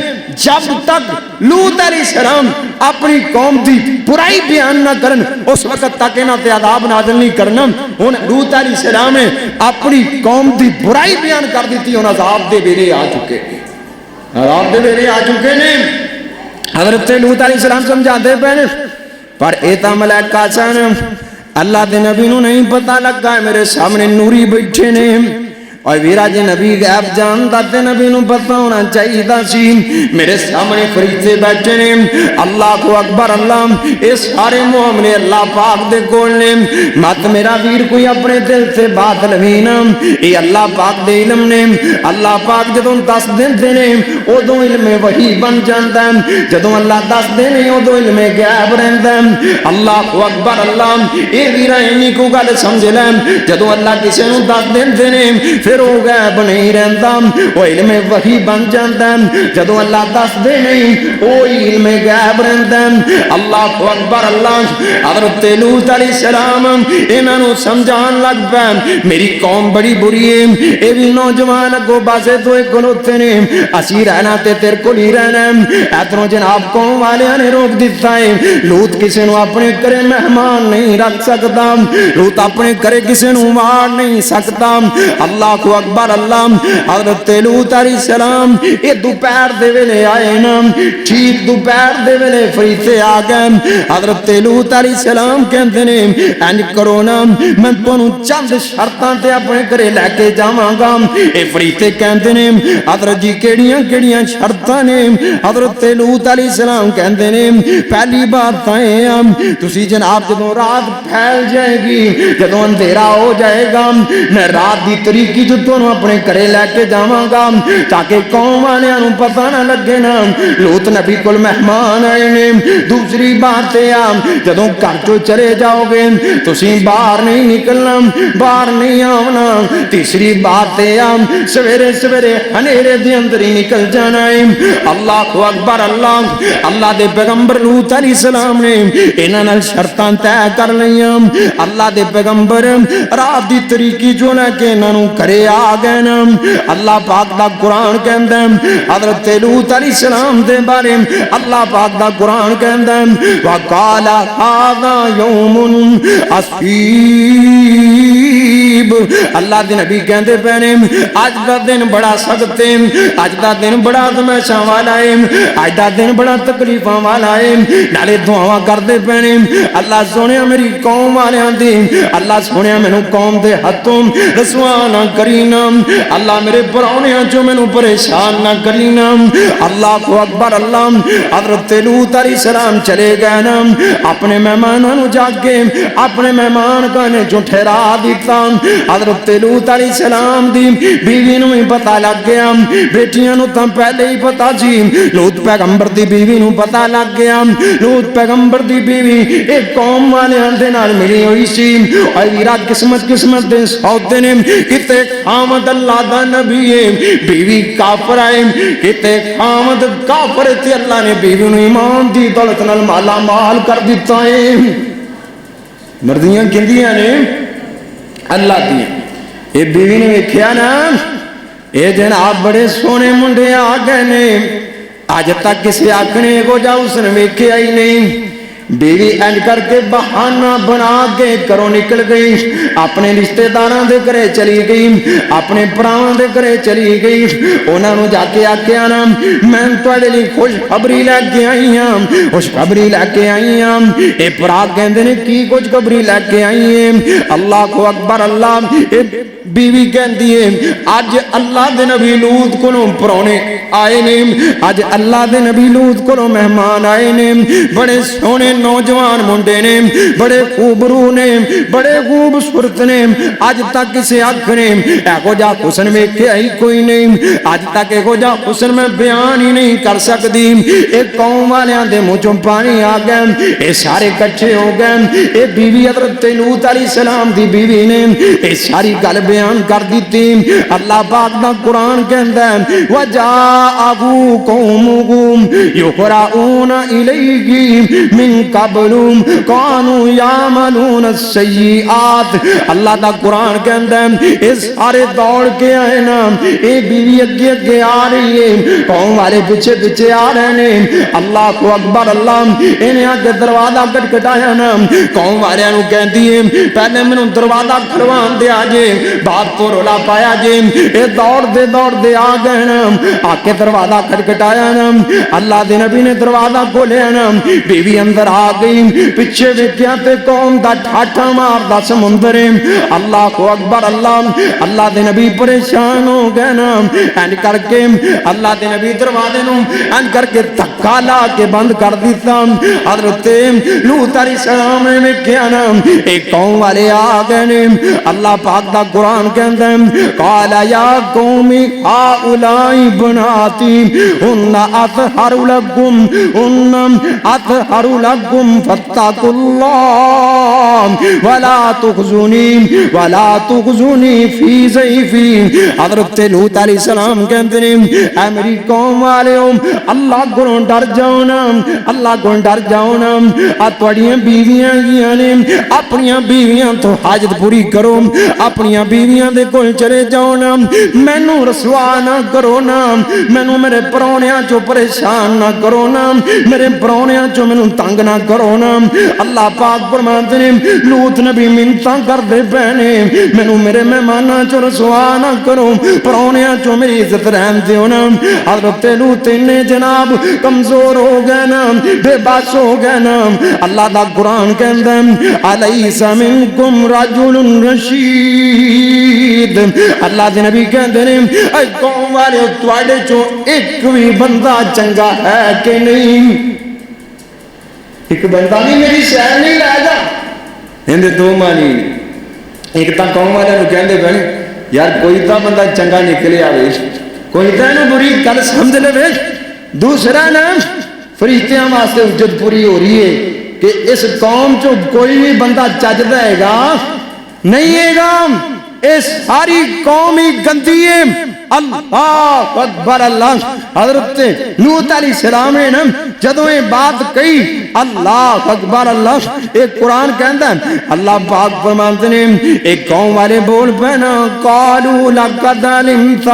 جب تک لوط علیہ السلام اپنی قوم دی برائی بیان نہ کرن اس وقت تک انہاں تے عذاب نازل نہیں کرنا. ہن لوط علیہ السلام نے اپنی قوم دی برائی بیان کر دیتی, ہن عذاب دے ویلے آ چکے, عذاب دے ویلے آ چکے نے. حضرت لوط علیہ السلام سمجھاتے پے نے پر اے تا ملائکہ سن, اللہ دے نبی نو نہیں پتہ لگا ہے میرے سامنے نوری بیٹھے نے. اور ویرا جی نبی غیب جانتا تے نبی نو پتہ ہونا چاہیے سی میرے سامنے فریتے بیٹھے نے. اللہ کو اکبر, اللہ اے سارے معاملے اللہ پاک دے کول نے. مت میرا ویر کوئی اپنے دل سے بات لوی نا, اے اللہ پاک دے علم نے. اللہ پاک جدوں دس دیندے نے ادوں علم وحی بن جاندا ہے, جدوں اللہ دس دے نے ادوں علم غیب رہندا ہے. اللہ کو اکبر, اللہ اے ویرا اینی کو گل سمجھ لے جدوں اللہ کسے نو دس دیندے نے پھر وہ غیب نہیں رہندا, وہ علم وحی بن جاندا ہے. جدوں اللہ دس دے نہیں وہ علم غیب رہندا ہے. اللہ کو اکبر, اللہ حضرت لوط علیہ السلام انہاں نو سمجھان لگ پے میری قوم بڑی بری ہے. اے بھی نوجوان اگوں باسے تو کھلوتے نے اسی رہنا تے تیرے کول ہی رہنا. ادھروں جناب قوم والیاں نے روک دیتا ہے لوط کسے نو اپنے گھر مہمان نہیں رکھ سکتا, لوط اپنے گھر کسے نو مار نہیں سکتا. اللہ کو اکبر, اللہ حضرت لوط علیہ السلام یہ دوپہر دے ویلے آئے نا, ٹھیک دوپہر دے ویلے فریتے آ گئے. حضرت لوط علیہ السلام کہندے نے انج کرو نا میں تانوں چند شرطاں تے اپنے گھرے لے کے جاواں گا. اے فریتے کہندے نے حضرت جی کیڑیاں کیڑیاں شرطاں نے. حضرت لوط علیہ السلام کہندے نے پہلی بات تے تسی جناب جدوں رات پھیل جائے گی, جدوں اندھیرا ہو جائے گا, میں رات دی تاریکی جو تانوں اپنے گھرے لے کے جاواں گا تاکہ قوم والیاں نوں پتہ نہ لگے نا لوط نبی کول مہمان آئے نے. دوسری بات اے جدوں گھر چوں چلے جاؤ گے تسی باہر نہیں نکلنا, باہر نہیں آونا. تیسری بات اے سویرے سویرے ہنیرے دے اندر ہی نکل جانا ہے. اللہ کو اکبر, اللہ اللہ دے پیغمبر لوط علیہ السلام نے انہاں نال شرطاں طے کر لئیاں. اللہ دے پیغمبر رات دی تاریکی جو نہ کہ انہاں نوں کرے آ گئے نا. اللہ پاک دا قرآن کہندا ہے حضرت لوط علیہ السلام دے بارے اللہ پاک دا قرآن کہندا ہے وقال هذا يوم عصیب. اللہ دے نبی کہندے پے نے اج دا دن بڑا سخت ہے, اج دا دن بڑا تماشا والا ہے, اج دا دن بڑا تکلیفاں والا ہے. نالے دعاواں کردے پے نے اللہ سونیا میری قوم والیاں دی, اللہ سونیا مینوں قوم دے ہتھوں رسوا نہ کرینا, اللہ میرے پراؤنیاں چوں مینوں پریشان نہ کرینا. اللہ کو اکبر, اللہ حضرت لوط علیہ السلام چلے گئے نا اپنے مہماناں نوں جا کے اپنے مہمان کانے چوں ٹھہرا دیتا. حضرت لوط علیہ السلام دی بیوی نوں ہی پتہ لگ گیا, بیٹیاں نوں تاں پہلے ہی پتہ سی, لوط پیغمبر دی بیوی نوں پتہ لگ گیا. لوط پیغمبر دی بیوی ایک قوم والیاں دے نال ملی ہوئی سی. اور ویرا قسمت قسمت دے سودے نے کتے خامد اللہ دا نبی ہے بیوی کافر آئے, کتے خامد کافر تے اللہ نے بیوی نوں ایمان دی دولت نال مالا مال کر دیتا ہے. مردیاں کہندیاں نے اللہ دی اے بیوی نے ویکھیا نا اے جناب بڑے سونے منڈے آ گئے نے, اج تک کسے آکھنے کو جا اس نے ویکھیا ہی نہیں. بیوی انج کر کے بہانہ بنا کے گھروں نکل گئی, اپنے رشتہ داراں دے گھرے چلی گئی, اپنے پراواں دے گھرے چلی گئی. انہاں نوں جا کے آکھیا نا میں تواڈے لئی خوشخبری لے کے آئی ہاں, خوشخبری لے کے آئی ہاں. اے پرا کہندے نے کی خوشخبری لے کے آئی ہیں. اللہ کو اکبر, اللہ اے بیوی کہندی ہے اج اللہ دے نبی لوط کولوں پرونے آئے نے, اج اللہ دے نبی لوط کولوں مہمان آئے نے, بڑے سونے نوجوان منڈے نے بڑے خوبرو نے بڑے خوبصورت نے اج تک کسے اکھ نے ایہو جا حسن ویکھیا ہی کوئی نہیں اج تک ایہو جا حسن میں بیان ہی نہیں کر سکتی اے قوم والیاں دے منہ چوں پانی آ گیا اے سارے کٹھے ہو گئے اے بیوی حضرت لوط علیہ السلام دی بیوی نے اے ساری گل بیان کر دیتی اللہ پاک دا قرآن کہندا ہے وَجَاءَهُ قَوْمُهُ يُحْرَعُونَ إِلَيْهِ مِن قَبْلُ كَانُوا يَعْمَلُونَ السَّيِّئَاتِ اللہ دا قرآن کہندا ہے اے سارے دوڑ کے آئے نا اے بیوی اگے اگے آ رہی ہے قوم والے پیچھے پیچھے آ رہے ہیں اللہ کو اکبر اللہ انہیں آگے دروازہ کٹکھٹایا نا قوم والے نو کہندی ہے پہلے مینوں دروازہ کھڑوان دے آجے بات تو رولا پایا جے اے دوڑ دے آ گئے نا آ کے دروازہ کھٹکھٹایا نا اللہ دے نبی نے دروازہ کھولیا نا بیوی اندر آ گئی پیچھے ویکھیا تے قوم دا ٹھاٹھا ماردا سمندر ہے اللہ کو اکبر اللہ اللہ دے نبی پریشان ہو گئے نا این کر کے اللہ دے نبی دروازے نو این کر کے دھکا لا کے بند کر دیتا حضرت لوط علیہ السلام نے ویکھیا نا ایک قوم والے آ گئے نے اللہ پاک دا قرآن کہندا ہے قال یا قوم هؤلاء بناتی ہن اطہر لکم فاتقوا اللہ ولا تخزونی فی ضیفی حضرت لوط علیہ السلام کہندے نے اے میری قوم والےو اللہ کو ڈر جاؤ نا اللہ کو ڈر جاؤ نا آ تواڈیاں بیویاں گیاں نے اپنیاں بیویاں تو حاجت پوری کرو اپنیاں بیویاں دے کول چلے جاؤ نا مینوں رسوا نہ کرو نا مینوں میرے پرونیاں چوں پریشان نہ کرو نا میرے پرونیاں چوں مینوں تنگ نہ کرو نا اللہ پاک فرماندے نے لوط نبی منتاں کردے پے نے مینوں میرے مہماناں چوں رسوا نہ کرو پرونیاں چوں میری عزت رہن دیو نا حضرت لوط نے جناب کمزور ہو گئے نا بے بس ہو گئے نا اللہ دا قرآن کہندا ہے الیس منکم رجل رشید اللہ دے نبی کہندے نے اے قوم والے تواڈے چوں ایک بھی بندہ چنگا ہے کہ نہیں ایک بندہ نہیں میری سیر نہیں لے گا اندے دو مانی ایک تا قوم والے نو کہندے پے یار کوئی تا بندہ چنگا نکلے آوے کوئی تا نو بری گل سمجھ لے دوسرا نا فرشتیاں واسطے عزت پوری ہو رہی ہے کہ اس قوم چو کوئی بھی بندہ چجدا ہے گا نہیں ہے گا اس ساری قوم ہی گندی ہے اللہ اکبر اللہ حضرت لوط علیہ السلام نے نا جدوں یہ بات کہی اللہ اکبر اللہ ایک قرآن کہندا ہے اللہ پاک فرماندے نے ایک قوم والے بول پے نا قالوا لقد علمت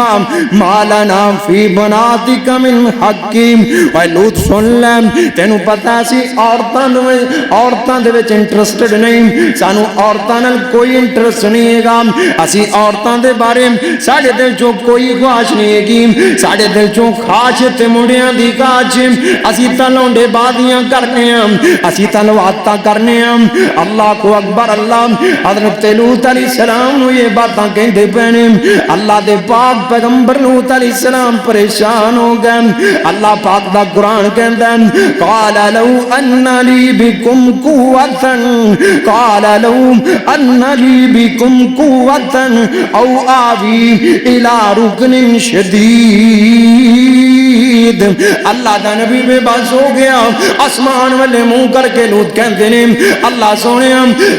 ما لنا فی بناتک من حق اے لوط سن لے تینوں پتہ سی عورتاں دے وچ انٹرسٹڈ نہیں سانو عورتاں نال کوئی انٹرسٹ نہیں ہے گا اسی عورتاں دے بارے ساڈے دل چوں کوئی خواہش نہیں ہے گی ساڈے دل چوں خواہش تے منڈیاں دی کاج اسی تاں لونڈے بادیاں کرنے ہیں اسی تاں لواتاں کرنے ہیں اللہ کو اکبر اللہ حضرت لوط علیہ السلام نو یہ باتاں کہندے پے نے اللہ دے پاک پیغمبر لوط علیہ السلام پریشان ہو گئے اللہ پاک دا قرآن کہندا ہے قال لو ان لی بکم قوتا قال لو ان لی بکم قوتا او آوی الى رکن شدید اللہ دا نبی بے بس ہو گیا آسمان والے منہ کر کے لوط کہندے نے اللہ سونے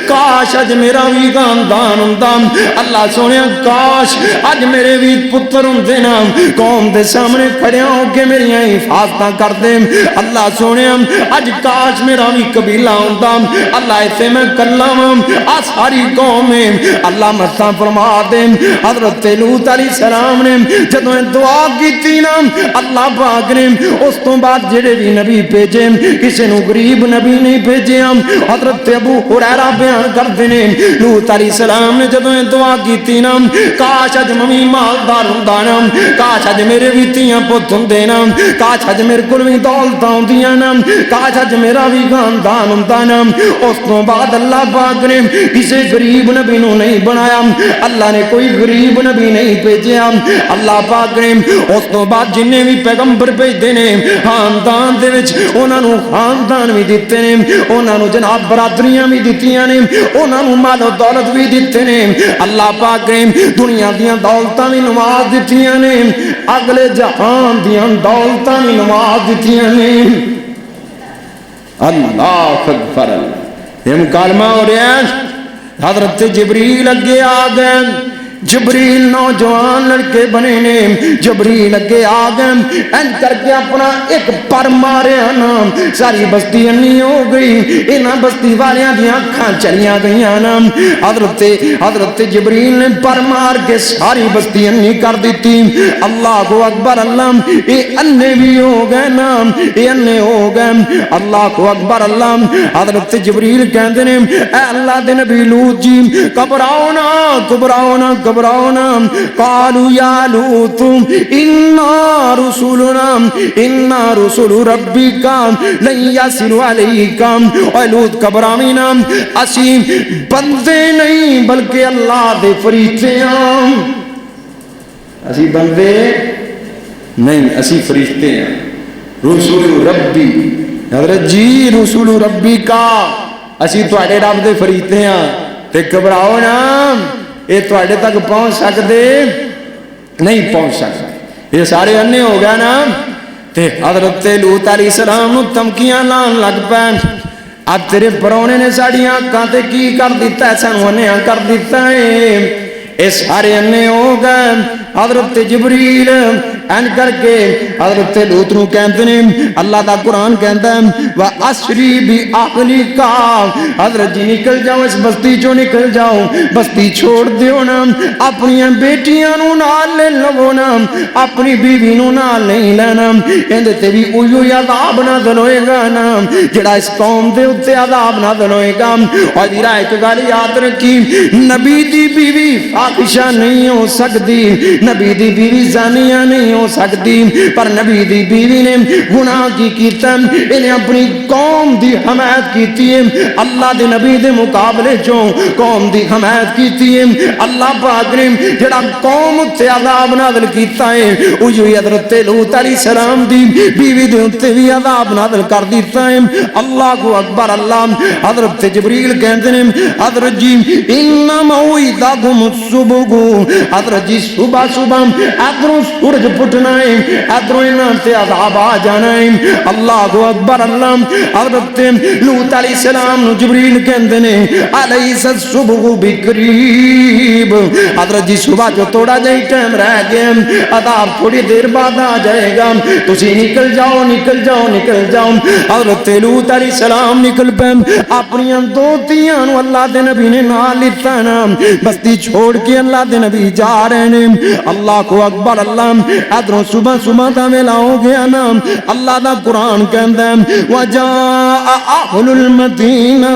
کاش اج میرا بھی خاندان ہوندا اللہ سونے کاش اج میرے بھی پتر ہوندے نا قوم دے سامنے کھڑے ہو کے میری حفاظتاں کردے اللہ سونے اج کاش میرا بھی قبیلہ ہوندا اللہ ایتھے میں کلا آ ساری قوم میں اللہ مساں فرما دے حضرت لوط علیہ السلام نے جدوں دعا کیتی نا اللہ پاک نے اس تو بعد جڑے بھی نبی بھیجے کسی نو غریب نبی نہیں بھیجے حضرت ابو ہریرہ بیان کردے نے لوط علیہ السلام نے جدوں دعا کیتی نا کاش اج میں مالدار ہوندا نا کاش اج میرے بھی تیاں پت ہوندے نا کاش اج میرے کول بھی دولتاں ہوندیاں نا کاش اج میرا بھی خاندان ہوندا نا اس تو بعد اللہ پاک نے کسی غریب نبی نو نہیں بنایا اللہ نے کوئی غریب نبی نہیں بھیجیا اللہ پاک نے اس تو بعد جنہیں بھی پیغمبر پیغمبر بھیجتے ہیں خاندان دے وچ انہاں نوں خاندان بھی دیتے ہیں انہاں نوں جناب برادریاں بھی دتیاں نے انہاں نوں مال و دولت بھی دیتے ہیں اللہ پاک نے دنیا دیاں دولتاں بھی نواز دتیاں نے اگلے جہان دیاں دولتاں بھی نواز دتیاں نے اللہ اکبر یہ مکالمہ ہو رہا ہے حضرت جبریل اگے آ گئے جبریل نوجوان لڑکے بنے نے جبریل اگے آ گئے این کر کے اپنا ایک پر ماریا نا ساری بستی انی ہو گئی انہاں بستی والیاں دی آنکھاں چلیاں گئیاں نا حضرت جبریل نے پر مار کے ساری بستی انی کر دیتی اللہ اکبر اللہ یہ انے بھی ہو گئے نا یہ انے ہو گئے اللہ اکبر اللہ حضرت جبریل کہندے نے اے اللہ دے نبی لوط جی گھبراؤ نا گھبراؤ نا گھبراؤ نا قالوا یا لوط انا رسول ربک لن یصلوا علیک اے لوط گھبراویں نا اسی بندے نہیں بلکہ اللہ دے فرشتے ہیں اسی بندے نہیں اسی فرشتے ہیں رسول ربی حضرت جی رسول ربی کا اسی تواڈے رب دے فرشتے ہیں تے گھبراؤ نا یہ تواڈے تک پہنچ سکتے نہیں پہنچ سکتے یہ سارے انے ہو گئے نا تے حضرت لوط علیہ السلام نو تمکیاں لان لگ پین اب تیرے پرونے نے ساڑیاں آنکھاں تے کی کر دیتا ہے سانو انیاں کر دیتا ہے یہ سارے انے ہو گئے حضرت جبریل این کر کے حضرت لوط نو کہندے نے اللہ دا قرآن کہندا ہے وَأَسْرِي بِأَهْلِكَ حضرت جی نکل جاؤ اس بستی چوں نکل جاؤ بستی چھوڑ دیو نا اپنی بیٹیاں نو نال لے لو نا اپنی بیوی نو نال نہیں لینا اندے تے بھی اوہی عذاب نازل ہوئے گا نا جڑا اس قوم دے اوتے عذاب نازل ہوئے گا اور دیرا ایک گل یاد رکھی نبی دی بیوی فاحشہ نہیں ہو سکتی نبی دی بیوی زانیہ نہیں ہو سکتی پر نبی دی بیوی نے گناہ کی کیتا انہیں اپنی قوم دی حمایت کیتی ہے اللہ دے نبی دے مقابلے چوں قوم دی حمایت کیتی ہے اللہ پاک نے جڑا قوم تے عذاب نازل کیتا ہے وہی حضرت لوط علیہ السلام دی بیوی دے اوتے بھی عذاب نازل کر دیتا ہے اللہ اکبر اللہ حضرت جبریل کہندے نے حضرت جی ان موعدکم الصبح حضرت جی صبح صبح ادھروں سورج پھٹنا ہے ادھروں انہاں تے عذاب آ جانا ہے اللہ اکبر اللہ حضرت لوط علیہ السلام نو جبریل کہندے نے الیس الصبح بقریب حضرت جی صبح جو تھوڑا جہی ٹائم رہ گیا عذاب تھوڑی دیر بعد آ جائے گا تسی نکل جاؤ نکل جاؤ نکل جاؤ حضرت لوط علیہ السلام نکل پے اپنی دو تیاں نو اللہ دے نبی نے نال لتا نا بستی چھوڑ کے اللہ دے نبی جا رہے ہیں اللہ کو اکبر اللہ ادھروں صبح صبح دا ویلا ہو گیا نا اللہ دا قرآن کہندا ہے وجاء اہل المدینہ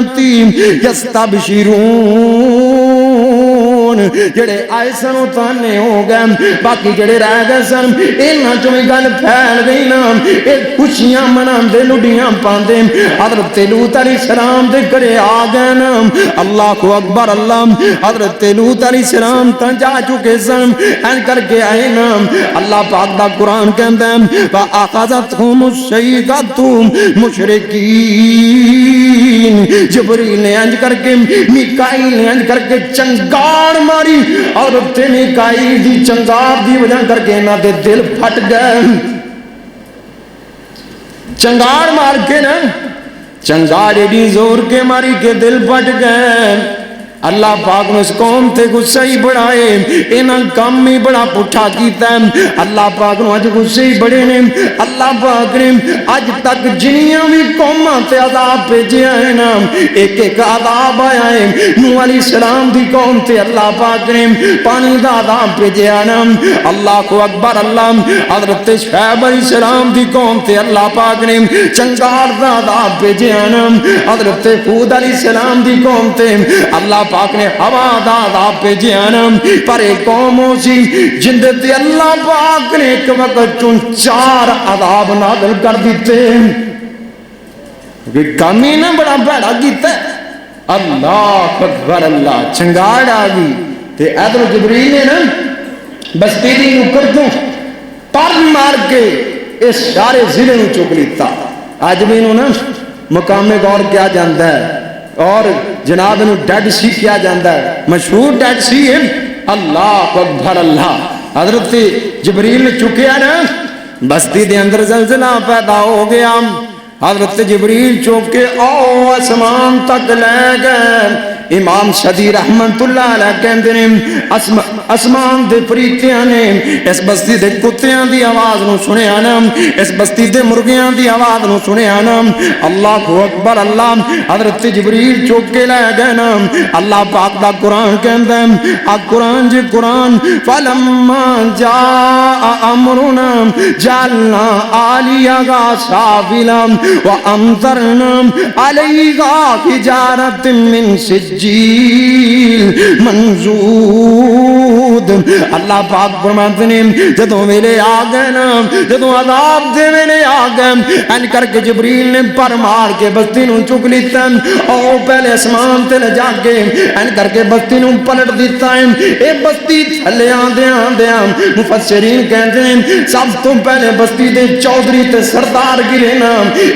یستبشرون جڑے آئے سن وہ تانے ہو گئے باقی جڑے رہ گئے سن انہاں چوں گل پھیل گئی نا اے خوشیاں مناندے لڈیاں پاندے حضرت لوط علیہ السلام دے گھرے آ گئے نا اللہ کو اکبر اللہ حضرت لوط علیہ السلام تاں جا چکے سن این کر کے آئے نا اللہ پاک دا قرآن کہندا ہے فَأَخَذَتْهُمُ الصَّيْحَةُ مُشْرِكِينَ جبریل نے انج کر کے میکائیل نے انج کر کے چنگاڑ ماری اور تے میکائیل دی چنگاڑ دی وجہ کر کے انہاں دے دل پھٹ گئے چنگاڑ مار کے نا چنگاڑ ایڈی زور کے ماری کے دل پھٹ گئے اللہ پاک نے اس قوم تے غصہ ہی بڑھائے انہاں کام ہی بڑا پٹھا کیتا ہے اللہ پاک نے اج غصے ہی بڑے نے اللہ پاک نے اج تک جنیاں بھی قوماں تے عذاب بھیجیا ہے نا ایک ایک عذاب آیا ہے نوح علیہ السلام دی قوم تے اللہ پاک نے پانی دا عذاب بھیجیا نا اللہ کو اکبر اللہ حضرت شعیب علیہ السلام دی قوم تے اللہ پاک نے چنگاڑ دا عذاب بھیجیا نا حضرت ہود علیہ السلام دی قوم تے اللہ پاک نے ہوا دا عذاب بھیجیا نا پر ایک قوم ہو سی جن تے اللہ پاک نے ایک وقت چون 4 عذاب نازل کر دیتے کہ کامی نہ بڑا بڑا کیتا اللہ اکبر اللہ چنگاڑ آ گئی تے ادھر جبریل نے نا بستی دی نکر تو پر مار کے اس سارے ضلع نو چک لیتا. اج بھی انہوں نا مقام غور کیا جاتا ہے اور جناب انہوں ڈیڈ سی کیا جاتا ہے. مشہور ڈیڈ سی ہے. اللہ اکبر اللہ. حضرت جبریل نے چکیا نا بستی دے اندر زلزلہ پیدا ہو گیا. حضرت جبریل چوک کے او آسمان تک لے گئے. امام شدی رحمت اللہ علیہ کہندے نے اسمان دے پریتیاں نے اس بستی دے کتیاں دی آواز نو سنیا نا, اس بستی دے مرغیاں دی آواز نو سنیا نا. اللہ اکبر اللہ. حضرت جبریل چوک کے لے گئے نا. اللہ پاک دا قرآن کہندا ہے آ قرآن جی قرآن فلما جاء امرنا جعلنا عالیہا سافلا وامطرنا علیہا حجارۃ من سجیل منضود. اللہ پاک فرماتے ہیں جدوں ویلے آ گئے نا, جدوں عذاب دے ویلے آ گئے ان کر کے جبریل نے پر مار کے بستی نو چک لیتا او پہلے اسمان تے لے جا کے ان کر کے بستی نو پلٹ دیتا ہے. اے بستی تھلے آندیاں مفسرین کہتے ہیں سب تو پہلے بستی دے چودھری تے سردار گرے نا.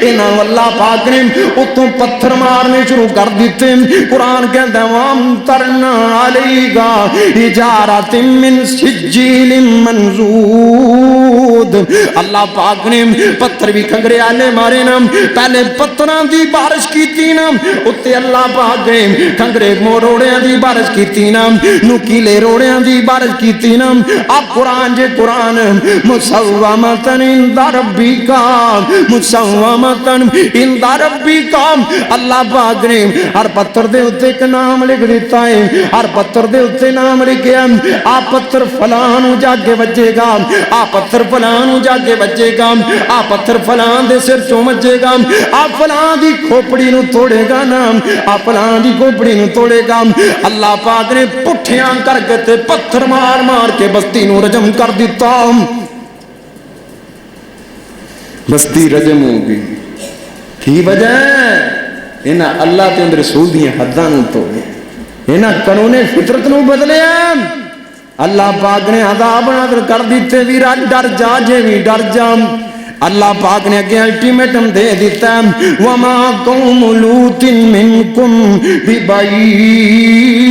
انہاں اللہ پاک نے اتوں پتھر مارنے شروع کر دیتے. قرآن کہتا ہے وَامْطَرْنَا عَلَيْهَا حِجَارَةٍ مِّن سِجِّيلٍ مَّنضُودٍ. اللہ پاک نے پتھر بھی کھنگرے آلے مارے نا. پہلے پتھراں دی بارش کیتی نا, اتے اللہ پاک نے کھنگرے روڑیاں دی بارش کیتی نا, نکیلے روڑیاں دی بارش کیتی نا. اب قرآن جے قرآن مُسَوَّمَةً عِندَ رَبِّكَ مُسَوَّمَةً عِندَ رَبِّكَ. اللہ پاک نے ہر پتھر دے اتے ایک نام لکھ دیتا ہے. ہر پتھر دے اتے نام لکھیا آ پتھر فلان جا کے بچے گا, آ پتھر فلان جا کے بچے گا, آ پتھر فلان دے سر چوں بچے گا, آ فلان دی کھوپڑی نو توڑے گا نا, آ فلان دی کھوپڑی نو توڑے گا. اللہ پاک نے پٹھیاں کر کے تے پتھر مار مار کے بستی نو رجم کر دیتا. بستی رجم ہو گئی. کی وجہ انہاں اللہ تے رسول دی حداں نو توڑے, انہاں قانون فطرت نو بدلیا. اللہ پاک نے عذاب نازل کر دیتے بھی ڈر جا جے بھی ڈر جا. اللہ پاک نے اگے الٹیمیٹم دے دیتا وما قوم لوط منکم ببعید.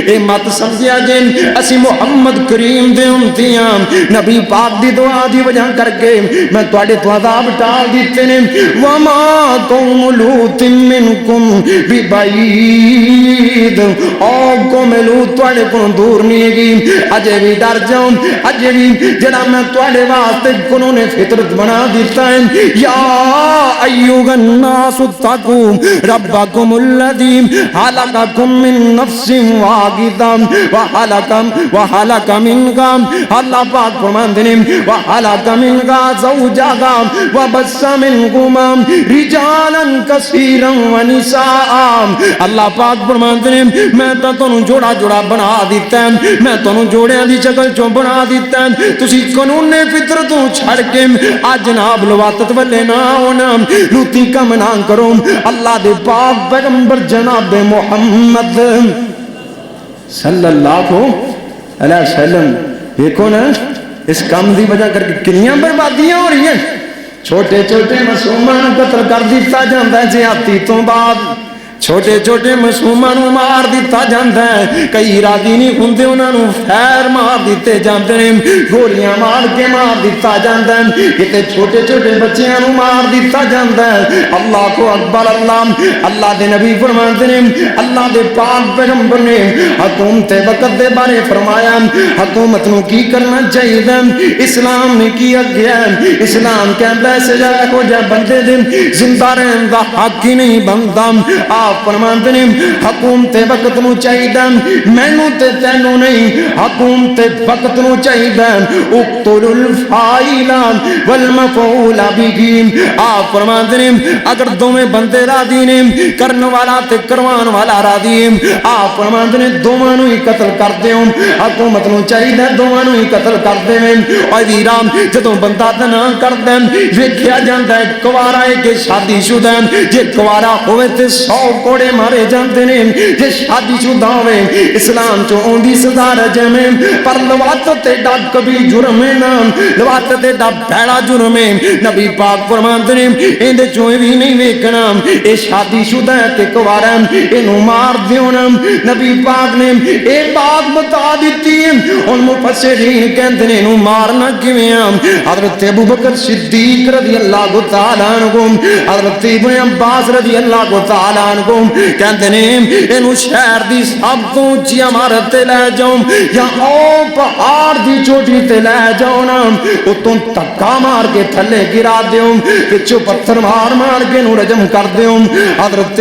اے مت سمجھیا جے اسی محمد کریم دے امتیاں نبی پاک دی دعا دی وجہ کر کے میں تواڈے تو عذاب ٹال دیتے نے. وما قوم لوط منکم ببعید. او قوم لوط تواڈے کو دور نہیں گی. اجے بھی ڈر جاؤ, اجے بھی جڑا میں تواڈے واسطے قانون فطرت بنا دیتا ہے. یا ایھا الناس اتقوا ربکم الذی خلقکم من نفس واحدہ وخلق منہا. اللہ پاک فرماتے ہیں وخلق منہا زوجہا وبث منہما رجالا کثیرا ونساء. اللہ پاک فرماتے ہیں میں تو تانوں جوڑا جوڑا بنا دیتا ہے, میں تانوں جوڑیاں دی شکل چوں بنا دیتا ہے. تسی قانون فطرتوں چھڑ کے آج جناب لواتت والے نہ ہونا, لوتی کم نہ کرو. اللہ دے پاک پیغمبر جناب محمد صلی اللہ علیہ وسلم دیکھو نا اس کام دی وجہ کر کے کنیاں بربادیاں ہو رہی ہیں. چھوٹے چھوٹے معصومان قتل کر دیتا جاتا ہے زیادتی تو بعد. چھوٹے چھوٹے معصوماں نو مار دیتا جاندا ہے. کئی راضی نہیں ہوندے انہاں نو خیر مار دیتے جاندے نے, گولیاں مار کے مار دیتا جاندا ہے. کتے چھوٹے چھوٹے بچیاں نو مار دیتا جاندا ہے. اللہ کو اکبر اللہ. اللہ دے نبی فرماتے ہیں اللہ دے پاک پیغمبر نے حکومت وقت دے بارے فرمایا حکومت نو کی کرنا چاہیے. اسلام نے کی آگیا ہے. اسلام کہندا ہے سزا ہو جائے بندے دے زندہ رہن دا حق ہی نہیں بندا. فرماتے ہیں حکومت وقت نو چاہیے مینوں تے تینوں نہیں, حکومت وقت نو چاہیے اقتل الفاعل والمفعول به. آپ فرماتے ہیں اگر دوویں بندے راضی نے کرن والا تے کروان والا راضی, آپ فرماتے ہیں دوواں نو ہی قتل کر دیو. حکومت نو چاہیے دوواں نو ہی قتل کر دیویں. اے ویرام جدوں بندہ نہ کردا ویکھیا جاندا ہے کوارا ہے کہ شادی شدہ. جے کوارا ہوئے تے 100 کوڑے مارے جاندے نے جے شادی شدہ ہوئے اسلام چو اوندی سزا رجم ہے پر لوات تے ڈاک کبھی جرم ہے نا لوات تے ڈاک بھیڑا جرم ہے نبی پاک فرماندے نے ایندے چوئے بھی نہیں ویکھنا اے شادی شدہ ہے کہ کوارا اینو مار دیو نا نبی پاک نے اے بات بتا دیتی ہے ان مفسرین کہندے نے اینو مارنا کیویں حضرت ابوبکر صدیق رضی اللہ تعالیٰ عنہ حضرت ابن عباس رضی اللہ تعالیٰ عنہ کہندے نے اینو شہر دی سب تو اونچی عمارت تے لے جاؤ یا او پہاڑ دی چوٹی تے لے جاؤ نا اتوں تکا مار کے تھلے گرا دیو پچھو پتھر مار مار کے نو رجم کر دیو حضرت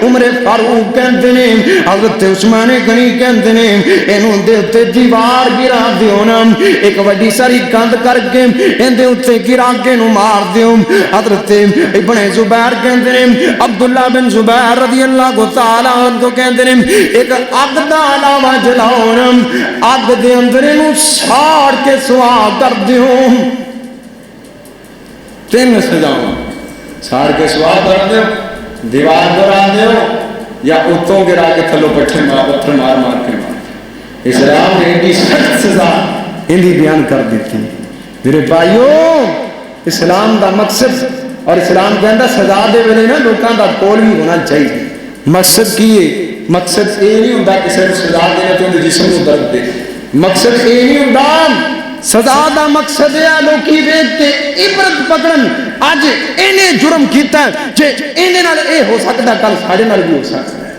عمر فاروق کہندے نے حضرت عثمان غنی کہندے نے اینو دے تے دیوار گرا دیو نا ایک وڈی ساری کند کر کے اندے اتے گرا کے نو مار دیو حضرت ابن زبیر کہندے نے عبداللہ بن زبیر رضی اللہ تعالیٰ عنہ کہندے نے ایک اگ دا علاوہ جلاؤ نا اگ دے اندر نو ساڑ کے سوا کر دیو تین سجاؤں ساڑ کے سوا کر دیو دیوار گرا دیو یا اتوں گرا کے تھلو پٹھے پتھر مار مار کے مار اسلام نے ایک سخت سزا اندھی بیان کر دیتی میرے بھائیوں اسلام دا مقصد اور اسلام کے اندر سزا دے ویلے نا لوکاں دا کول بھی ہونا چاہیے مقصد کی ہے مقصد یہ نہیں ہوتا کہ صرف سزا دینا تو جسم کو درد دے مقصد یہ نہیں ہوتا سزا دا مقصد ہے لوکی ویکھ کے عبرت پکڑن اج انہیں جرم کیتا ہے جے انہیں نال اے ہو سکتا کل ساڈے نال بھی ہو سکتا ہے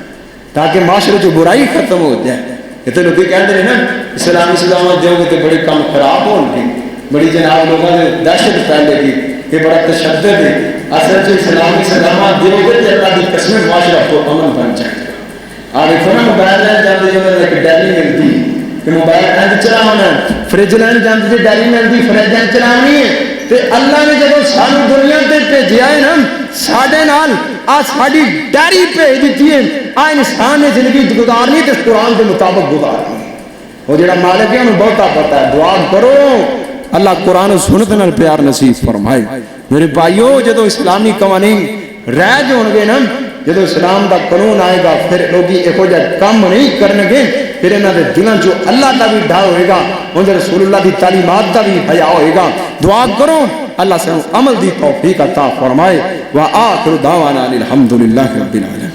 تاکہ معاشرے جو برائی ختم ہو جائے یہ تو لوگ کہتے ہیں نا اسلامی سزاواں دیو گے تو بڑے کام خراب ہون گے بڑی جناب لوگوں نے دہشت پھیلے گی یہ بڑا تشدد ہے اصل جو اسلامی سزاواں دیو گے تو اللہ کی قسم معاشرہ کو امن بن جائے گا آپ دیکھو نا موبائل لین جاتے جو ایک ڈیری ملتی کہ موبائل لین چلانا فریج لین جاتے ڈیری ملتی فریج لین چلانی ہے تے اللہ نے جب سانو دنیا تے بھیجیا ہے نا ساڈے نال آ ساڈی ڈیری بھیج دیتی ہے آ انسان نے زندگی گزارنی تے قرآن کے مطابق گزارنی وہ جڑا مالک ہے انہوں بہتا پتا ہے دعا کرو اللہ قرآن و سنت نال پیار نصیب فرمائے میرے بھائیو جدو اسلامی قوانین رہ جون گے نا جدو اسلام دا قانون آئے گا پھر لوگی ایک ہو جائے کام نہیں کرنے گے پھر انہاں دے دلوں جو اللہ دا بھی ڈر ہوئے گا ان رسول اللہ دی تعلیمات دا بھی حیا ہوئے گا دعا کرو اللہ سے عمل دی توفیق عطا فرمائے وآخر دعوانا الحمدللہ رب العالمین